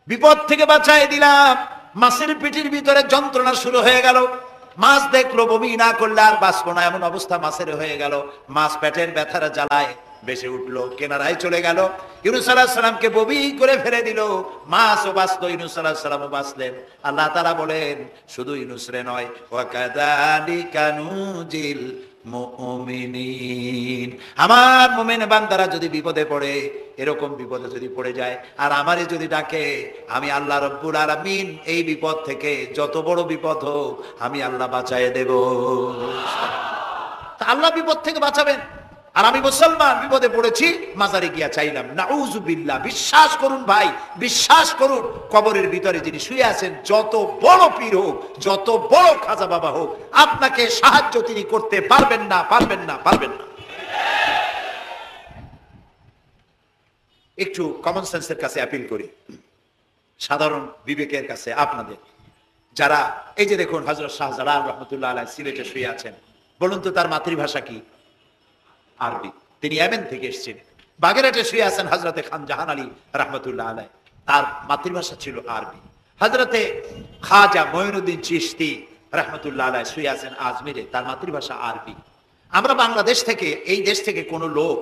বিপদ থেকে বাঁচাই দিলাম। মাছের পেটের ভিতরে যন্ত্রণা শুরু হয়ে গেল, মাছ দেখলো বমি না করলে আর বাঁচবো না এমন অবস্থা মাছের হয়ে গেল। মাছ পেটের ব্যথার জ্বালায় বেশি উঠলো, কেনারায় চলে গেল। ইউনূস আলাইহিস সালামকে বমি করে ফেলে দিল, মাছও বাঁচলো, ইউনূস আলাইহিস সালামও বাঁচলেন। আল্লাহ তাআলা বলেন শুধু ইউনূস রে নয়, ওয়া কাযালিকা নুনজিল মুমিনিন। আমার মুমিন বান্দারা যদি বিপদে পড়ে, এরকম বিপদে যদি পড়ে যায় আর আমারে যদি ডাকে, আমি আল্লাহ রব্বুল আলামিন এই বিপদ থেকে যত বড় বিপদ হোক আমি আল্লাহ বাঁচায় দেব। তা আল্লাহ বিপদ থেকে বাঁচাবেন। আর আমি মুসলমান বিপদে পড়েছি, মাজারে গিয়া চাইলাম, নাউজুবিল্লাহ। বিশ্বাস করুন ভাই, বিশ্বাস করুন, কবরের ভিতরে যিনি শুয়ে আছেন, যত বড় পীর হোক, যত বড় খাজা বাবা হোক, আপনাকে সাহায্য তিনি করতে পারবেন না, পারবেন না, পারবেন না। একটু কমন সেন্সের কাছে অ্যাপিল করি, সাধারণ বিবেকের কাছে আপনাদের, যারা এই যে দেখুন হযরত শাহজালাল রহমতুল্লাহ আলাইহি সিলেটে শুয়ে আছেন, বলুন তো তার মাতৃভাষা কি? আরবি। তিনি ইয়েমেন থেকে এসেছেন। বাগেরহাটে শুয়ে আছেন হযরতে খান জাহান আলী রহমতুল্লাহ আলাইহি, তার মাতৃভাষা ছিল আরবি। হযরতে খাজা মঈনুদ্দিন চিশতি রহমতুল্লাহ আলাইহি শুয়ে আছেন আজমিরে, তার মাতৃভাষা আরবি। আমরা বাংলাদেশ থেকে, এই দেশ থেকে কোনো লোক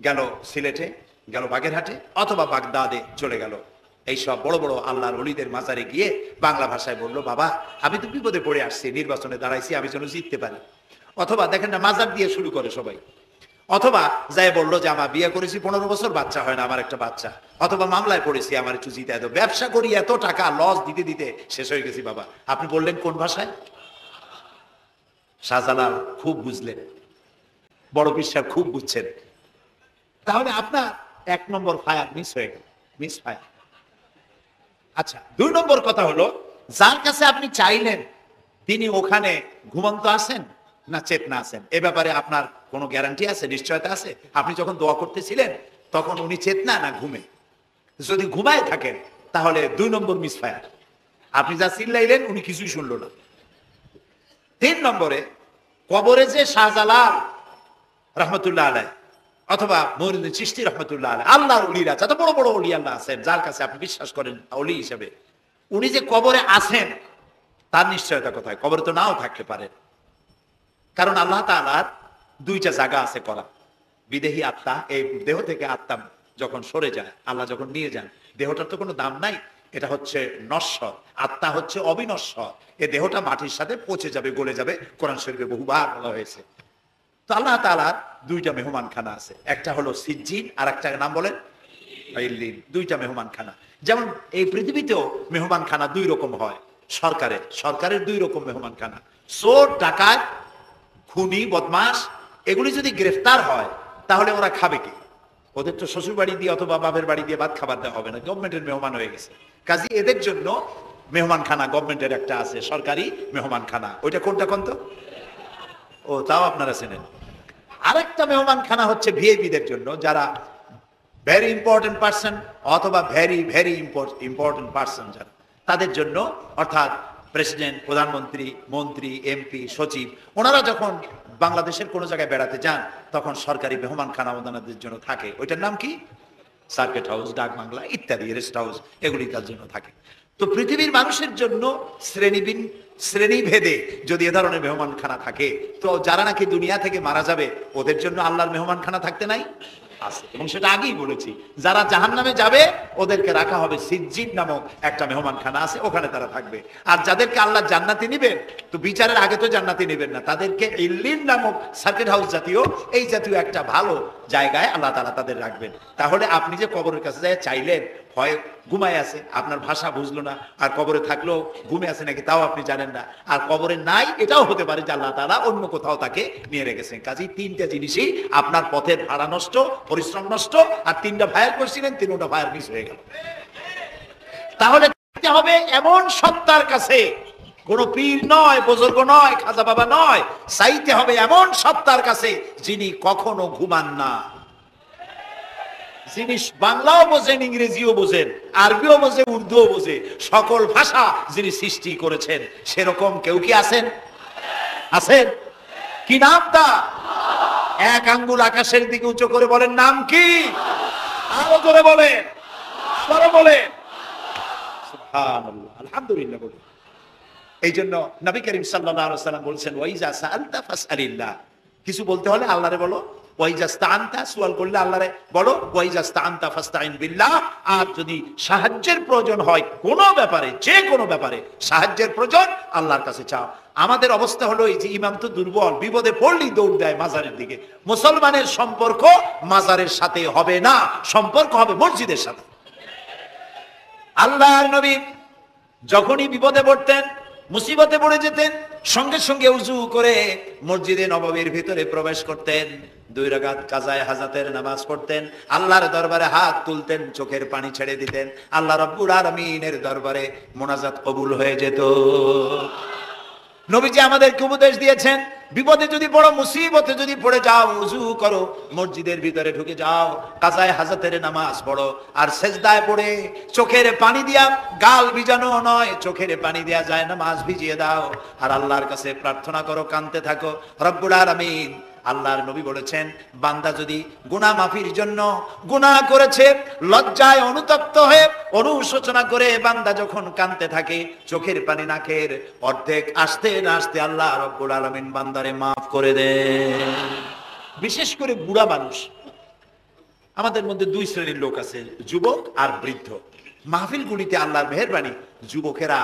গেল সিলেটে, গেল বাগেরহাটে অথবা বাগদাদে চলে গেল, এইসব বড় বড় আল্লাহর ওলিদের মাজারে গিয়ে বাংলা ভাষায় বলল, বাবা আমি তো বিপদে পড়ে আসছি, নির্বাচনে দাঁড়াইছি, আমি যেন জিততে পারি। অথবা দেখেন না, মাজার দিয়ে শুরু করে সবাই। অথবা যাই বললো যে আমার বিয়ে করেছি 15 বছর, বাচ্চা হয় না, আমার একটা বাচ্চা। অথবা মামলায় পড়েছি, আমার একটু জিতে এত, ব্যবসা করি এত টাকা লস দিতে দিতে শেষ হয়ে গেছি। বাবা আপনি বললেন কোন ভাষায়? শাহজালাল খুব বুঝলেন, বড় পীর সাহেব খুব বুঝছেন। তাহলে আপনার 1 নম্বর ফায়ার মিস হয়ে গেল, মিস ফায়ার। আচ্ছা, 2 নম্বর কথা হলো, যার কাছে আপনি চাইলেন তিনি ওখানে ঘুমন্ত আছেন না চেতনা আছেন, এ ব্যাপারে আপনার কোনো গ্যারান্টি আছে, নিশ্চয়তা আছে? আপনি যখন দোয়া করতেছিলেন তখন উনি চেতনা না ঘুমে? যদি ঘুমায় থাকেন তাহলে 2 নম্বর মিস ফায়ার। আপনি যা চিল্লাইলেন উনি কিছুই শুনলো না। 3 নম্বরে, কবরে যে শাহজালাল রহমতুল্লাহ আলাইহি অথবা মঈনুদ্দিন চিশতি রহমতুল্লাহ আলাইহি, আল্লাহর ওলিরা, যত বড় বড় ওলি আল্লাহ আছেন, যার কাছে আপনি বিশ্বাস করেন ওলি হিসেবে, উনি যে কবরে আছেন তার নিশ্চয়তা কোথায়? কবরে তো নাও থাকতে পারে, কারণ আল্লাহ তাআলার 2টা জায়গা আছে করা। বিদেহী আত্মা, এই দেহ থেকে আত্মা যখন সরে যায়, আল্লাহ যখন নিয়ে যান, দেহটার তো কোনো দাম নাই, এটা হচ্ছে নশ্বর, আত্মা হচ্ছে অবিনশ্বর। এই দেহটা মাটির সাথে পচে যাবে, গলে যাবে, কোরআন শরীফে বহুবার বলা হয়েছে। তো আল্লাহ তাআলার 2টা মেহমানখানা আছে, একটা হলো সিজ্জিন আর একটা নাম বলেন ইল্লিন। 2টা মেহমানখানা। যেমন এই পৃথিবীতেও মেহমানখানা 2 রকম হয়। সরকারের 2 রকম মেহমানখানা। চোর, ডাকাত, খুনি, বদমাস, এগুলি যদি গ্রেফতার হয় তাহলে ওরা খাবে কি? ওদের তো শ্বশুর বাড়ি দিয়ে অথবা বাপের বাড়ি দিয়ে ভাত খাবার দেওয়া হবে না, গভর্নমেন্টের মেহমান হয়ে গেছে। কাজে এদের জন্য মেহমানখানা গভর্নমেন্টের একটা আছে, সরকারি মেহমানখানা। ওইটা কোনটা কোন তো? ও, তাও আপনারা চেনেন। আরেকটা মেহমানখানা হচ্ছে ভিআইপিদের জন্য, যারা ভেরি ইম্পর্টেন্ট পার্সন অথবা ভেরি ভেরি ইম্পর্টেন্ট পার্সন যারা, তাদের জন্য, অর্থাৎ প্রেসিডেন্ট, প্রধানমন্ত্রী, মন্ত্রী, এমপি, সচিব, ওনারা যখন বাংলাদেশের কোনো জায়গায় বেড়াতে যান তখন সরকারি মেহমানখানা ওনাদের জন্য থাকে। ওইটার নাম কি? সার্কিট হাউস, ডাক বাংলা ইত্যাদি, রেস্ট হাউস, এগুলি তার জন্য থাকে। তো পৃথিবীর মানুষের জন্য শ্রেণীভেদে যদি এ ধরনের মেহমানখানা থাকে, তো যারা নাকি দুনিয়া থেকে মারা যাবে ওদের জন্য আল্লাহর মেহমানখানা থাকতে নাই? আছে। এবং সেটা আগেই বলেছি, যারা জাহান্নামে যাবে ওদেরকে রাখা হবে সিজ্জিন নামক একটা মেহমানখানা আছে, ওখানে তারা থাকবে। আর যাদেরকে আল্লাহ জান্নাতি নেবেন, তো বিচারের আগে তো জান্নাতি নেবেন না, তাদেরকে ইল্লিন নামক সার্কিট হাউস জাতীয়, এই জাতীয় একটা ভালো জায়গায় আল্লাহ তাআলা তাদের রাখবেন। তাহলে আপনি যে কবরের কাছে যায় চাইলেন, হয় ঘুমায় আছে, আপনার ভাষা বুঝলো না, আর কবরে থাকলেও ঘুমে আছে নাকি তাও আপনি জানেন না, আর কবরে নাই এটাও হতে পারে যে আল্লাহ তাআলা অন্য কোথাও তাকে নিয়ে রেখেছেন। কাজেই 3টা জিনিসই, আপনার পথের ভাড়া নষ্ট, পরিশ্রম নষ্ট, আর 3টা ফায়ার করছিলেন, 3টা ফায়ার মিস হয়ে গেল। তাহলে হবে এমন সত্তার কাছে, কোন পীর নয়, বুজুর্গ নয়, খাজা বাবা নয়, চাইতে হবে এমন সত্তার কাছে যিনি কখনো ঘুমান না, যিনি বাংলাও বোঝেন, ইংরেজিও বোঝেন, আরবিও বোঝে, উর্দুও বোঝে, সকল ভাষা যিনি সৃষ্টি করেছেন, সেরকম কেউ কি আছেন? আছেন? কি নাম তা? 1 আঙ্গুল আকাশের দিকে উঁচু করে বলেন, নাম কি? আরো জোরে বলেন, আরো বলেন, সুবহানাল্লাহ, আলহামদুলিল্লাহ বলেন। এই জন্য নবী করিম সাল্লাল্লাহু আলাইহি ওয়াসাল্লাম বলেছেন, ওয়াইজা সাআলতা ফাসআলিল্লাহ, কিছু বলতে হলে আল্লাহরে বলো। ওয়াইজা ইসতাআনতা, সুয়াল করলে আল্লাহরে বলো। ওয়াইজা ইসতাআনতা ফাসতাইন বিল্লাহ, আর যদি সাহায্যের প্রয়োজন হয় কোনো ব্যাপারে, যে কোনো ব্যাপারে সাহায্যের প্রয়োজন, আল্লাহর কাছে চাও। আমাদের অবস্থা হলো এই যে ইমাম তো দুর্বল, বিপদে পড়লেই দৌড় দেয় মাজারের দিকে। মুসলমানের সম্পর্ক মাজারের সাথে হবে না, সম্পর্ক হবে মসজিদের সাথে। আল্লাহর নবী যখনই বিপদে পড়তেন, মুসিবতে পড়ে যেতেন, সঙ্গে সঙ্গে উজু করে মসজিদে নববীর ভিতরে প্রবেশ করতেন, 2 রাকাত কাজায়ে হাজাতের নামাজ পড়তেন, আল্লাহর দরবারে হাত তুলতেন, চোখের পানি ছেড়ে দিতেন, আল্লাহ রাব্বুল আলামিনের দরবারে মোনাজাত কবুল হয়ে যেত। নবীজি আমাদেরকে উপদেশ দিয়েছেন, বিপদে যদি পড়ো, মুসিবতে যদি পড়ে যাও, উজু করো, মসজিদের ভিতরে ঢুকে যাও, কাজায়ে হাজাতের নামাজ পড়ো, আর সেজদায় পড়ে চোখের পানি দিয়া, গাল ভিজানো নয়, চোখের পানি দিয়া যায় নামাজ ভিজিয়ে দাও, আর আল্লাহর কাছে প্রার্থনা করো, কাঁদতে থাকো রব্বুল আলামিন। আল্লাহর নবী বলেছেন, বান্দা যদি গুনাহ মাফির জন্য গুনাহ করেছে, লজ্জায় অনুতপ্ত হয়ে অনুশোচনা করে বান্দা যখন কাঁদতে থাকে, চোখের পানি নাকের অর্ধেক আসতে না আসতে আল্লাহ রব্বুল আলামিন বান্দারে মাফ করে দেন। বিশেষ করে বুড়া মানুষ, আমাদের মধ্যে 2 শ্রেণীর লোক আছে, যুবক আর বৃদ্ধ। মাহফিলগুলিতে আল্লাহর মেহেরবানি যুবকেরা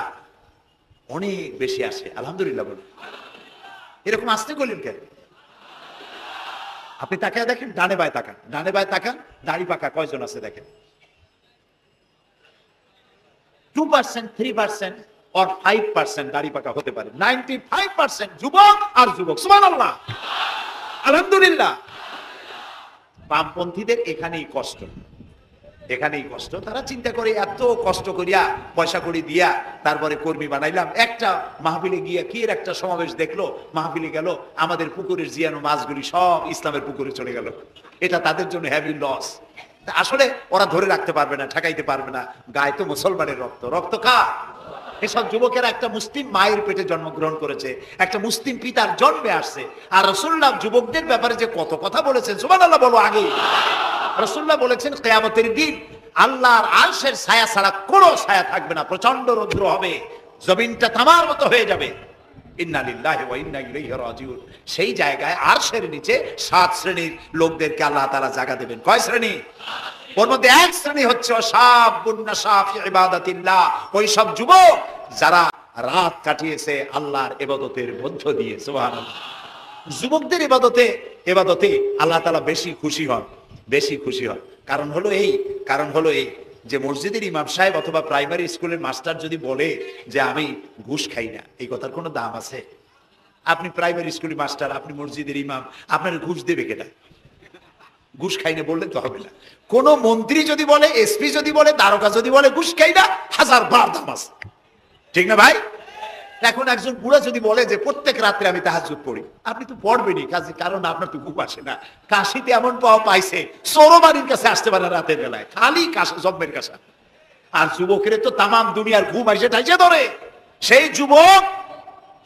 অনেক বেশি আসে, আলহামদুলিল্লাহ বলুন। এরকম আসতে গেলেন কেন? আপনি তাকায় দেখেন, ডানে বায়ে তাকান, ডানে বায়ে তাকান, দাড়ি পাকা কয়জন আছে দেখেন। 2%, 3% or 5% দাড়ি পাকা হতে পারে, 95% যুবক আর যুবক। সুবহানাল্লাহ, আলহামদুলিল্লাহ। বামপন্থীদের এখানেই কষ্ট, এখানেই কষ্ট। তারা চিন্তা করে এত কষ্ট করিয়া পয়সা করি দিয়া তারপরে কর্মী বানাইলাম, একটা মাহফিলে গিয়া কি এর একটা সমাবেশ দেখলো, মাহফিলে গেল, আমাদের পুকুরের জিয়ানো মাছগুলি সব ইসলামের পুকুরে চলে গেল। এটা তাদের জন্য হেভি লস। আসলে ওরা ধরে রাখতে পারবে না, ঠেকাইতে পারবে না, গায়ে তো মুসলমানের রক্ত, রক্ত কার? এসব যুবকেরা একটা মুসলিম মায়ের পেটে জন্মগ্রহণ করেছে, একটা মুসলিম পিতার জন্মে আসছে। আর রাসূলুল্লাহ যুবকদের ব্যাপারে যে কত কথা বলেছেন, সুবহানাল্লাহ বলো আগে। রাসূলুল্লাহ বলেছেন, কিয়ামতের দিন আল্লাহর আরশের ছায়া ছাড়া কোনো ছায়া থাকবে না, প্রচন্ড রৌদ্র হবে, জমিনটা তামার মতো হয়ে যাবে। ইন্না লিল্লাহি ওয়া ইন্না ইলাইহি রাজিউন। সেই জায়গায় আরশের নিচে 7 শ্রেণীর লোকদেরকে আল্লাহ তাআলা জায়গা দেবেন। কয় শ্রেণী? ওর মধ্যে 1 শ্রেণী হচ্ছে শাবুন নাশা ফি ইবাদাতিল্লাহ, ওই সব যুবক যারা রাত কাটিয়েছে আল্লাহর ইবাদতের মধ্য দিয়ে। সুবহানাল্লাহ। যুবকদের ইবাদতে আল্লাহ তাআলা বেশি খুশি হন, বেশি খুশি হন। কারণ হলো এই যে মসজিদের ইমাম সাহেব অথবা প্রাইমারি স্কুলের মাস্টার যদি বলে যে আমি ঘুষ খাই না, এই কথার কোনো দাম আছে? আপনি প্রাইমারি স্কুলের মাস্টার, আপনি মসজিদের ইমাম, আপনার ঘুষ দেবে কেটা? ঘুষ খাই না বললে তো হবে না। কোন মন্ত্রী যদি বলে, এসপি যদি বলে, দারোগা যদি বলে ঘুষ খাই না, 1000 বার দাম আছে, ঠিক না ভাই? এখন একজন বুড়া যদি বলে যে প্রত্যেক রাত্রে আমি তাহাজ্জুদ পড়ি, আপনি তো পড়বেনই, কারণ আপনার তো ঘুম আসে না। কাশিতে এমন পাওয়া পাইছে, চোরবাড়ির কাছে আসতে পারে রাতের বেলায়, খালি কাশা, জম্মের কাশা। আর যুবকের তো তামাম দুনিয়ার ঘুম আসে ঠাইসে ধরে। সেই যুবক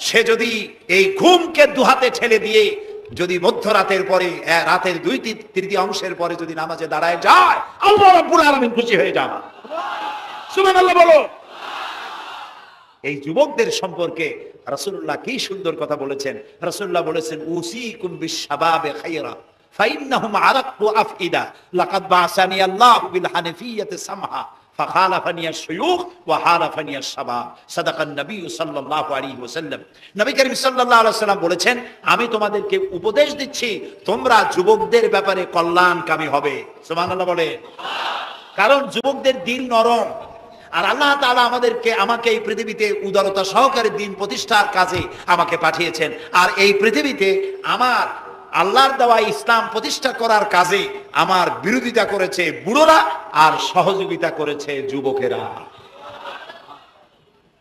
সে যদি এই ঘুমকে দুহাতে ঠেলে দিয়ে যদি মধ্যরাতের পরে, রাতের 2/3 পরে যদি নামাজে দাঁড়ায় যায়, আল্লাহ রাব্বুল আলামিন খুশি হয়ে যান। সুবহানাল্লাহ বলো। এই যুবকদের সম্পর্কে রাসূলুল্লাহ কি সুন্দর কথা বলেছেন। রাসূলুল্লাহ বলেছেন, উসিকুম বিশ-শাবাবে খায়রা ফাইন্নাহুম আরাক্কু আফইদা লাকাদ বাসানি আল্লাহু বিল হানিফিয়্যাতি সামহা ফাখালাফানি আশ-শুয়ুখ ওয়া হালাফানি আশ-শাবাব। সাদাকান নবী সাল্লাল্লাহু আলাইহি ওয়াসাল্লাম। নবী করিম সাল্লাল্লাহু আলাইহি ওয়াসাল্লাম বলেছেন, আমি তোমাদেরকে উপদেশ দিচ্ছি, তোমরা যুবকদের ব্যাপারে কল্যাণকামী হবে। সুবহানাল্লাহ বলে। কারণ যুবকদের দিল নরম, আর আল্লাহ তাআলা আমাকে এই পৃথিবীতে উদারতা সহকারে দিন প্রতিষ্ঠার কাজে আমাকে পাঠিয়েছেন। আর এই পৃথিবীতে আমার আল্লাহর দেওয়া ইসলাম প্রতিষ্ঠা করার কাজে আমার বিরোধিতা করেছে বুড়োরা, আর সহযোগিতা করেছে যুবকেরা।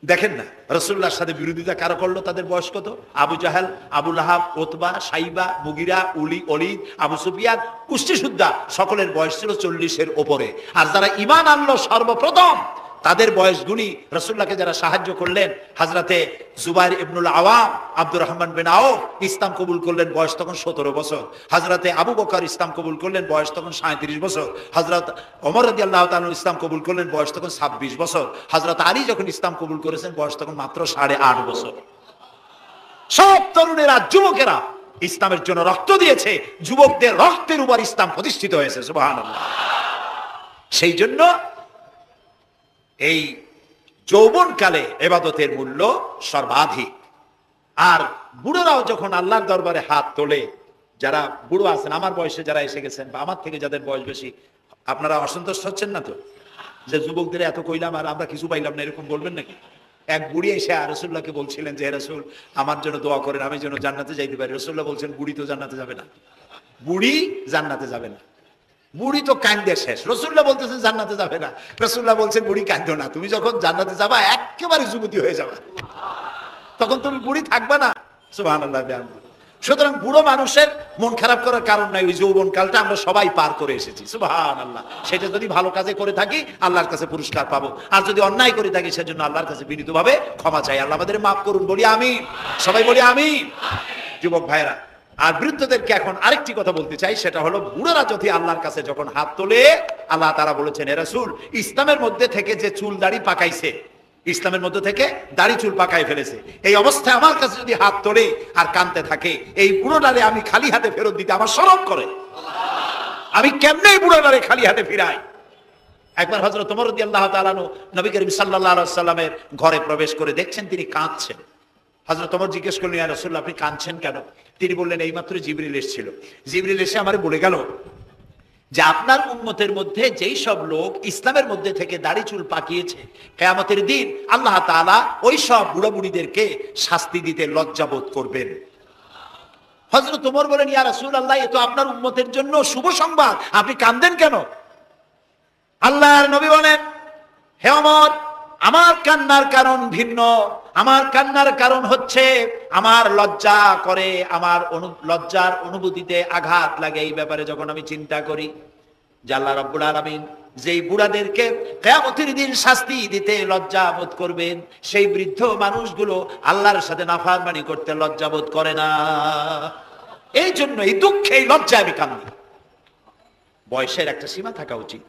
দেখেন না রাসূলুল্লাহর সাথে বিরোধিতা কারা করলো? তাদের বয়স কত? আবু জাহেল, আবু লাহাব, উতবা, সাইবা, মুগিরা, ওলীদ, আবু সুফিয়ান, কুষ্টিসুদ্ধা, সকলের বয়স ছিল 40-এর উপরে। আর যারা ঈমান আনলো সর্বপ্রথম, তাদের বয়সগুলি রাসূলুল্লাহকে যারা সাহায্য করলেন, হযরতে জুবাইর ইবনুল আওয়াম, আব্দুর রহমান বিন আওফ ইসলাম কবুল করলেন, বয়স তখন 17 বছর। হযরতে আবু বকর ইসলাম কবুল করলেন, বয়স তখন 37 বছর। হযরত ওমর রাদিয়াল্লাহু তাআলা ইসলাম কবুল করলেন, বয়স তখন 26 বছর। হযরত আলী যখন ইসলাম কবুল করেছেন, বয়স তখন মাত্র 8.5 বছর। সব তরুণেরা, যুবকেরা ইসলামের জন্য রক্ত দিয়েছে, যুবকদের রক্তের উপর ইসলাম প্রতিষ্ঠিত হয়েছে। সুবহানাল্লাহ। সেই জন্য এই যৌবনকালে ইবাদতের মূল্য সর্বাধিক। আর বুড়োরাও যখন আল্লাহর দরবারে হাত তোলে, যারা বুড়ো আছেন, আমার বয়সে যারা এসে গেছেন বা আমার থেকে যাদের বয়স বেশি, আপনারা অসন্তুষ্ট হচ্ছেন না তো যে যুবকদের এত কইলাম আর আমরা কিছু পাইলাম না, এরকম বলবেন নাকি? এক বুড়ি এসে রাসূলুল্লাহকে বলছিলেন যে রাসূল আমার জন্য দোয়া করেন, আমি যেন জান্নাতে যাইতে পারি। রাসূলুল্লাহ বলছেন বুড়ি তো জান্নাতে যাবে না, বুড়ি জান্নাতে যাবে না। বুড়ি তো কান্দে শেষ, রাসূলুল্লাহ বলতেছেন জান্নাতে যাবে না। রাসূলুল্লাহ বলছেন বুড়ি কান্দো না, তুমি যখন জান্নাতে যাবা একেবারে যুবতী হয়ে যাবে, তখন তুমি বুড়ি থাকবা না। সুবহানাল্লাহ। সুতরাং বুড়ো মানুষের মন খারাপ করার কারণ নাই, ওই যৌবন কালটা আমরা সবাই পার করে এসেছি। সুবহানাল্লাহ। সেটা যদি ভালো কাজে করে থাকি আল্লাহর কাছে পুরস্কার পাবো, আর যদি অন্যায় করে থাকি সেজন্য আল্লাহর কাছে বিনীতভাবে ক্ষমা চাই। আল্লাহ আমাদের মাফ করুন, বলি আমিন। সবাই বলি আমিন। যুবক ভাইরা আর বৃদ্ধদেরকে এখন আরেকটি কথা বলতে চাই, সেটা হলো বুড়োরা যদি আল্লাহর কাছে যখন হাত তোলে, আল্লাহ তারা বলেছেন হে রাসূল, ইসলামের মধ্যে থেকে যে চুল দাড়ি পাকাইছে, ইসলামের মধ্যে থেকে দাড়ি চুল পাকাই ফেলেছে, এই অবস্থায় আমার কাছে যদি হাত তোলে আর কাঁদতে থাকে, এই বুড়োটারে আমি খালি হাতে ফেরত দিতে আমার শরম করে। আমি কেমনে বুড়োটারে খালি হাতে ফিরাই? একবার হযরত ওমর রাদিয়াল্লাহু তাআলা আনহু নবী করিম সাল্লাল্লাহু আলাইহি ওয়াসাল্লামের ঘরে প্রবেশ করে দেখছেন তিনি কাঁদছেন। হযরত ওমর জিজ্ঞেস করলেন ইয়া রাসূলুল্লাহ আপনি কাঁদছেন কেন? তিনি বললেন এইমাত্র জিবরিল এসেছিল, জিবরিল এসে আমারে বলে গেল যে আপনার উম্মতের মধ্যে যেই সব লোক ইসলামের মধ্যে থেকে দাড়ি চুল পাকিয়েছে, কিয়ামতের দিন আল্লাহ তাআলা ওই সব বুড়া বুড়িদেরকে শাস্তি দিতে লজ্জাবোধ করবেন। হযরত ওমর বলেন ইয়া রাসূলুল্লাহ এ তো আপনার উম্মতের জন্য শুভ সংবাদ, আপনি কাঁদেন কেন? আল্লাহর নবী বলেন হে ওমর, আমার কান্নার কারণ ভিন্ন। আমার কান্নার কারণ হচ্ছে আমার লজ্জা করে, আমার লজ্জার অনুভূতিতে আঘাত লাগে এই ব্যাপারে যখন আমি চিন্তা করি যে আল্লাহ রাব্বুল আলামিন যেই বুড়াদেরকে কিয়ামতের দিন শাস্তি দিতে লজ্জা বোধ করবেন, সেই বৃদ্ধ মানুষগুলো আল্লাহর সাথে নাফরমানি করতে লজ্জা বোধ করে না। এই জন্য এই দুঃখে এই লজ্জায় আমি কান্দি। বয়সের একটা সীমা থাকা উচিত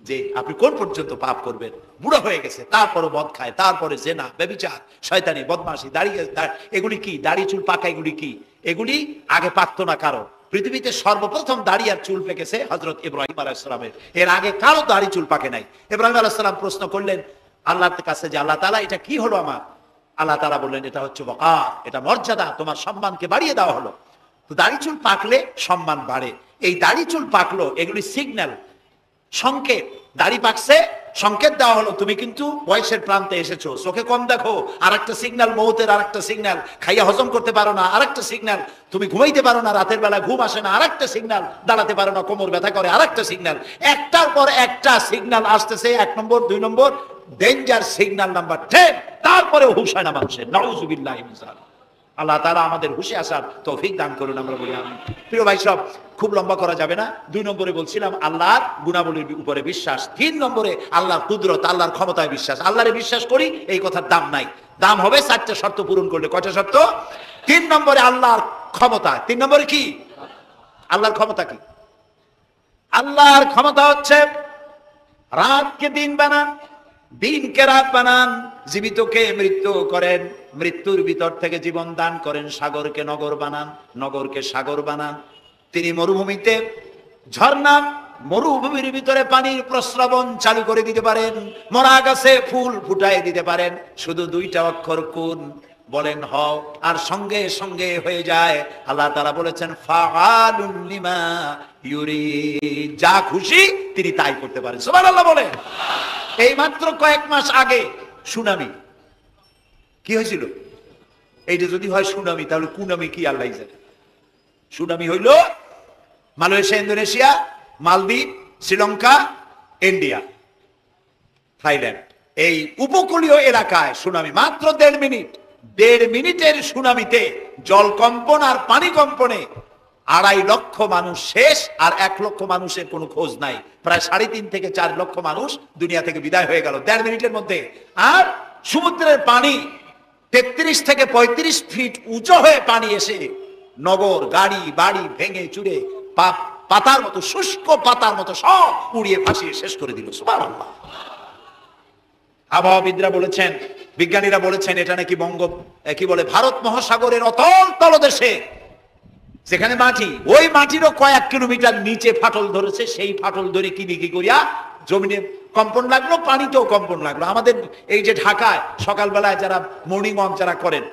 যে আপনি কোন পর্যন্ত পাপ করবেন। বুড়ো হয়ে গেছে তারপরে মদ খায়, তারপরে জেনা, ব্যভিচার, শয়তানি, বদমাশি, দাঁড়িয়ে এগুলি কি? দাড়ি চুল পাকা এগুলি কি? এগুলি আগে পাকতো না কারো। পৃথিবীতে সর্বপ্রথম দাড়ি আর চুল পেকেছে হযরত ইব্রাহিম আলাইহিস সালামের, এর আগে কারো দাড়ি চুল পাকে নাই। ইব্রাহিম আলাইহিস সালাম প্রশ্ন করলেন আল্লাহর কাছে যে আল্লাহ তাআলা এটা কি হলো আমার? আল্লাহ তাআলা বললেন এটা হচ্ছে ওয়াকার, এটা মর্যাদা, তোমার সম্মানকে বাড়িয়ে দেওয়া হলো। তো দাড়ি চুল পাকলে সম্মান বাড়ে। এই দাড়ি চুল পাকলো এগুলি সিগন্যাল, সংকেত। দাড়ি পাকছে, সংকেত দেওয়া হলো তুমি কিন্তু বয়সের প্রান্তে এসেছো। চোখে কম দেখো, আরেকটা সিগন্যাল মৌতের, আরেকটা সিগন্যাল খাইয়া হজম করতে পারো না, আরেকটা সিগন্যাল তুমি ঘুমাইতে পারো না, রাতের বেলা ঘুম আসে না, আরেকটা সিগন্যাল দাঁড়াতে পারো না, কোমর ব্যথা করে, আরেকটা সিগন্যাল। একটার পর একটা সিগন্যাল আসতেছে, 1 নম্বর 2 নম্বর ডেঞ্জার সিগন্যাল নাম্বার 10, তারপরে হুঁশ হয় না মানুষের। নাউযুবিল্লাহি মিন যালিক। আল্লাহ তাআলা আমাদের হুঁশে আসার তৌফিক দান করুন, আমরা বলি আমিন। প্রিয় ভাই সব, খুব লম্বা করা যাবে না। 2 নম্বরে বলছিলাম আল্লাহর গুণাবলীর উপরে বিশ্বাস। 3 নম্বরে আল্লাহর কুদরত, আল্লাহর ক্ষমতায় বিশ্বাস। আল্লাহরে বিশ্বাস করি, এই কথার দাম নাই। দাম হবে 4টা শর্ত পূরণ করলে। কয়টা শর্ত? 3 নম্বরে আল্লাহর ক্ষমতা। 3 নম্বরে কি? আল্লাহর ক্ষমতা কি? আল্লাহর ক্ষমতা হচ্ছে রাতকে দিন বানান, দিনকে রাত বানান, জীবিতকে মৃত্যু করেন, মৃত্যুর ভিতর থেকে জীবন দান করেন, সাগরকে নগর বানান, নগরকে সাগর বানান। তিনি মরুভূমিতে ঝর্ণা, মরুভূমির ভিতরে পানির প্রস্রবণ চালু করে দিতে পারেন, মরা গাছে ফুল ফুটায় দিতে পারেন। শুধু 2টা অক্ষর কুন বলেন হও, আর সঙ্গে সঙ্গে হয়ে যায়। আল্লাহ তাআলা বলেছেন ফাআলুন লিমা ইউরিদ, যা খুশি তিনি তাই করতে পারেন। সুবহানাল্লাহ বলেন। এই মাত্র কয়েক মাস আগে সুনামি কি হয়েছিল? এইটা যদি হয় সুনামি, তাহলে কুনামি কি আল্লাহ জানে। সুনামি হইল মালয়েশিয়া, ইন্দোনেশিয়া, মালদ্বীপ, শ্রীলঙ্কা, ইন্ডিয়া, থাইল্যান্ড, এই উপকূলীয় এলাকায় সুনামি। মাত্র 1.5 মিনিটের সুনামিতে জলকম্পন আর পানি কম্পনে 2.5 লক্ষ মানুষ শেষ, আর 1 লক্ষ মানুষের কোনো খোঁজ নাই। প্রায় 3.5 থেকে 4 লক্ষ মানুষ দুনিয়া থেকে বিদায় হয়ে গেল 1.5 মিনিটের মধ্যে। আর সমুদ্রের পানি 33 থেকে 35 ফিট উঁচু হয়ে পানি এসে নগর, গাড়ি বাড়ি ভেঙে চুরে পাতার মতো, শুষ্ক পাতার মতো সব উড়িয়ে ভাসিয়ে শেষ করে দিল। সুবহানাল্লাহ। আবহাওয়াবিদরা বলেছেন, বিজ্ঞানীরা বলেছেন এটা নাকি কি বলে ভারত মহাসাগরের অতল তলদেশে যেখানে মাটি, ওই মাটিরও কয়েক কিলোমিটার নিচে ফাটল ধরেছে। সেই ফাটল ধরে কি বিক্রি করিয়া জমিনে কম্পন লাগলো, পানিতেও কম্পন লাগলো। আমাদের এই যে ঢাকায় সকালবেলায় যারা মর্নিং ওয়াক যারা করেন,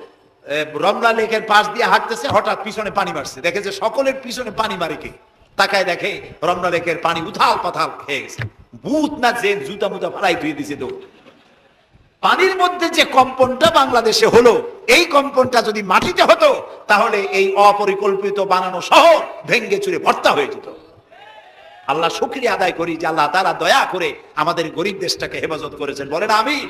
রমনা লেকের পাশ দিয়ে হাঁটতেছে, হঠাৎ পিছনে পানি মারছে, দেখে যে সকলের পিছনে পানি মারে কে, তাকায় দেখে রমনা লেকের পানি উথাল পাথাল খেয়ে গেছে। ভূত না যে জুতা মুতা ফালাই ধুয়ে দিছে। তো পানির মধ্যে যে কম্পনটা বাংলাদেশে হলো, এই কম্পনটা যদি মাটিতে হতো তাহলে এই অপরিকল্পিত বানানো শহর ভেঙ্গে চুরে ভর্তা হয়ে যেত। আল্লাহ শুকরিয়া আদায় করি যে আল্লাহ তাআলা দয়া করে আমাদের গরিব দেশটাকে হেফাজত করেছেন। বলেন আমিন।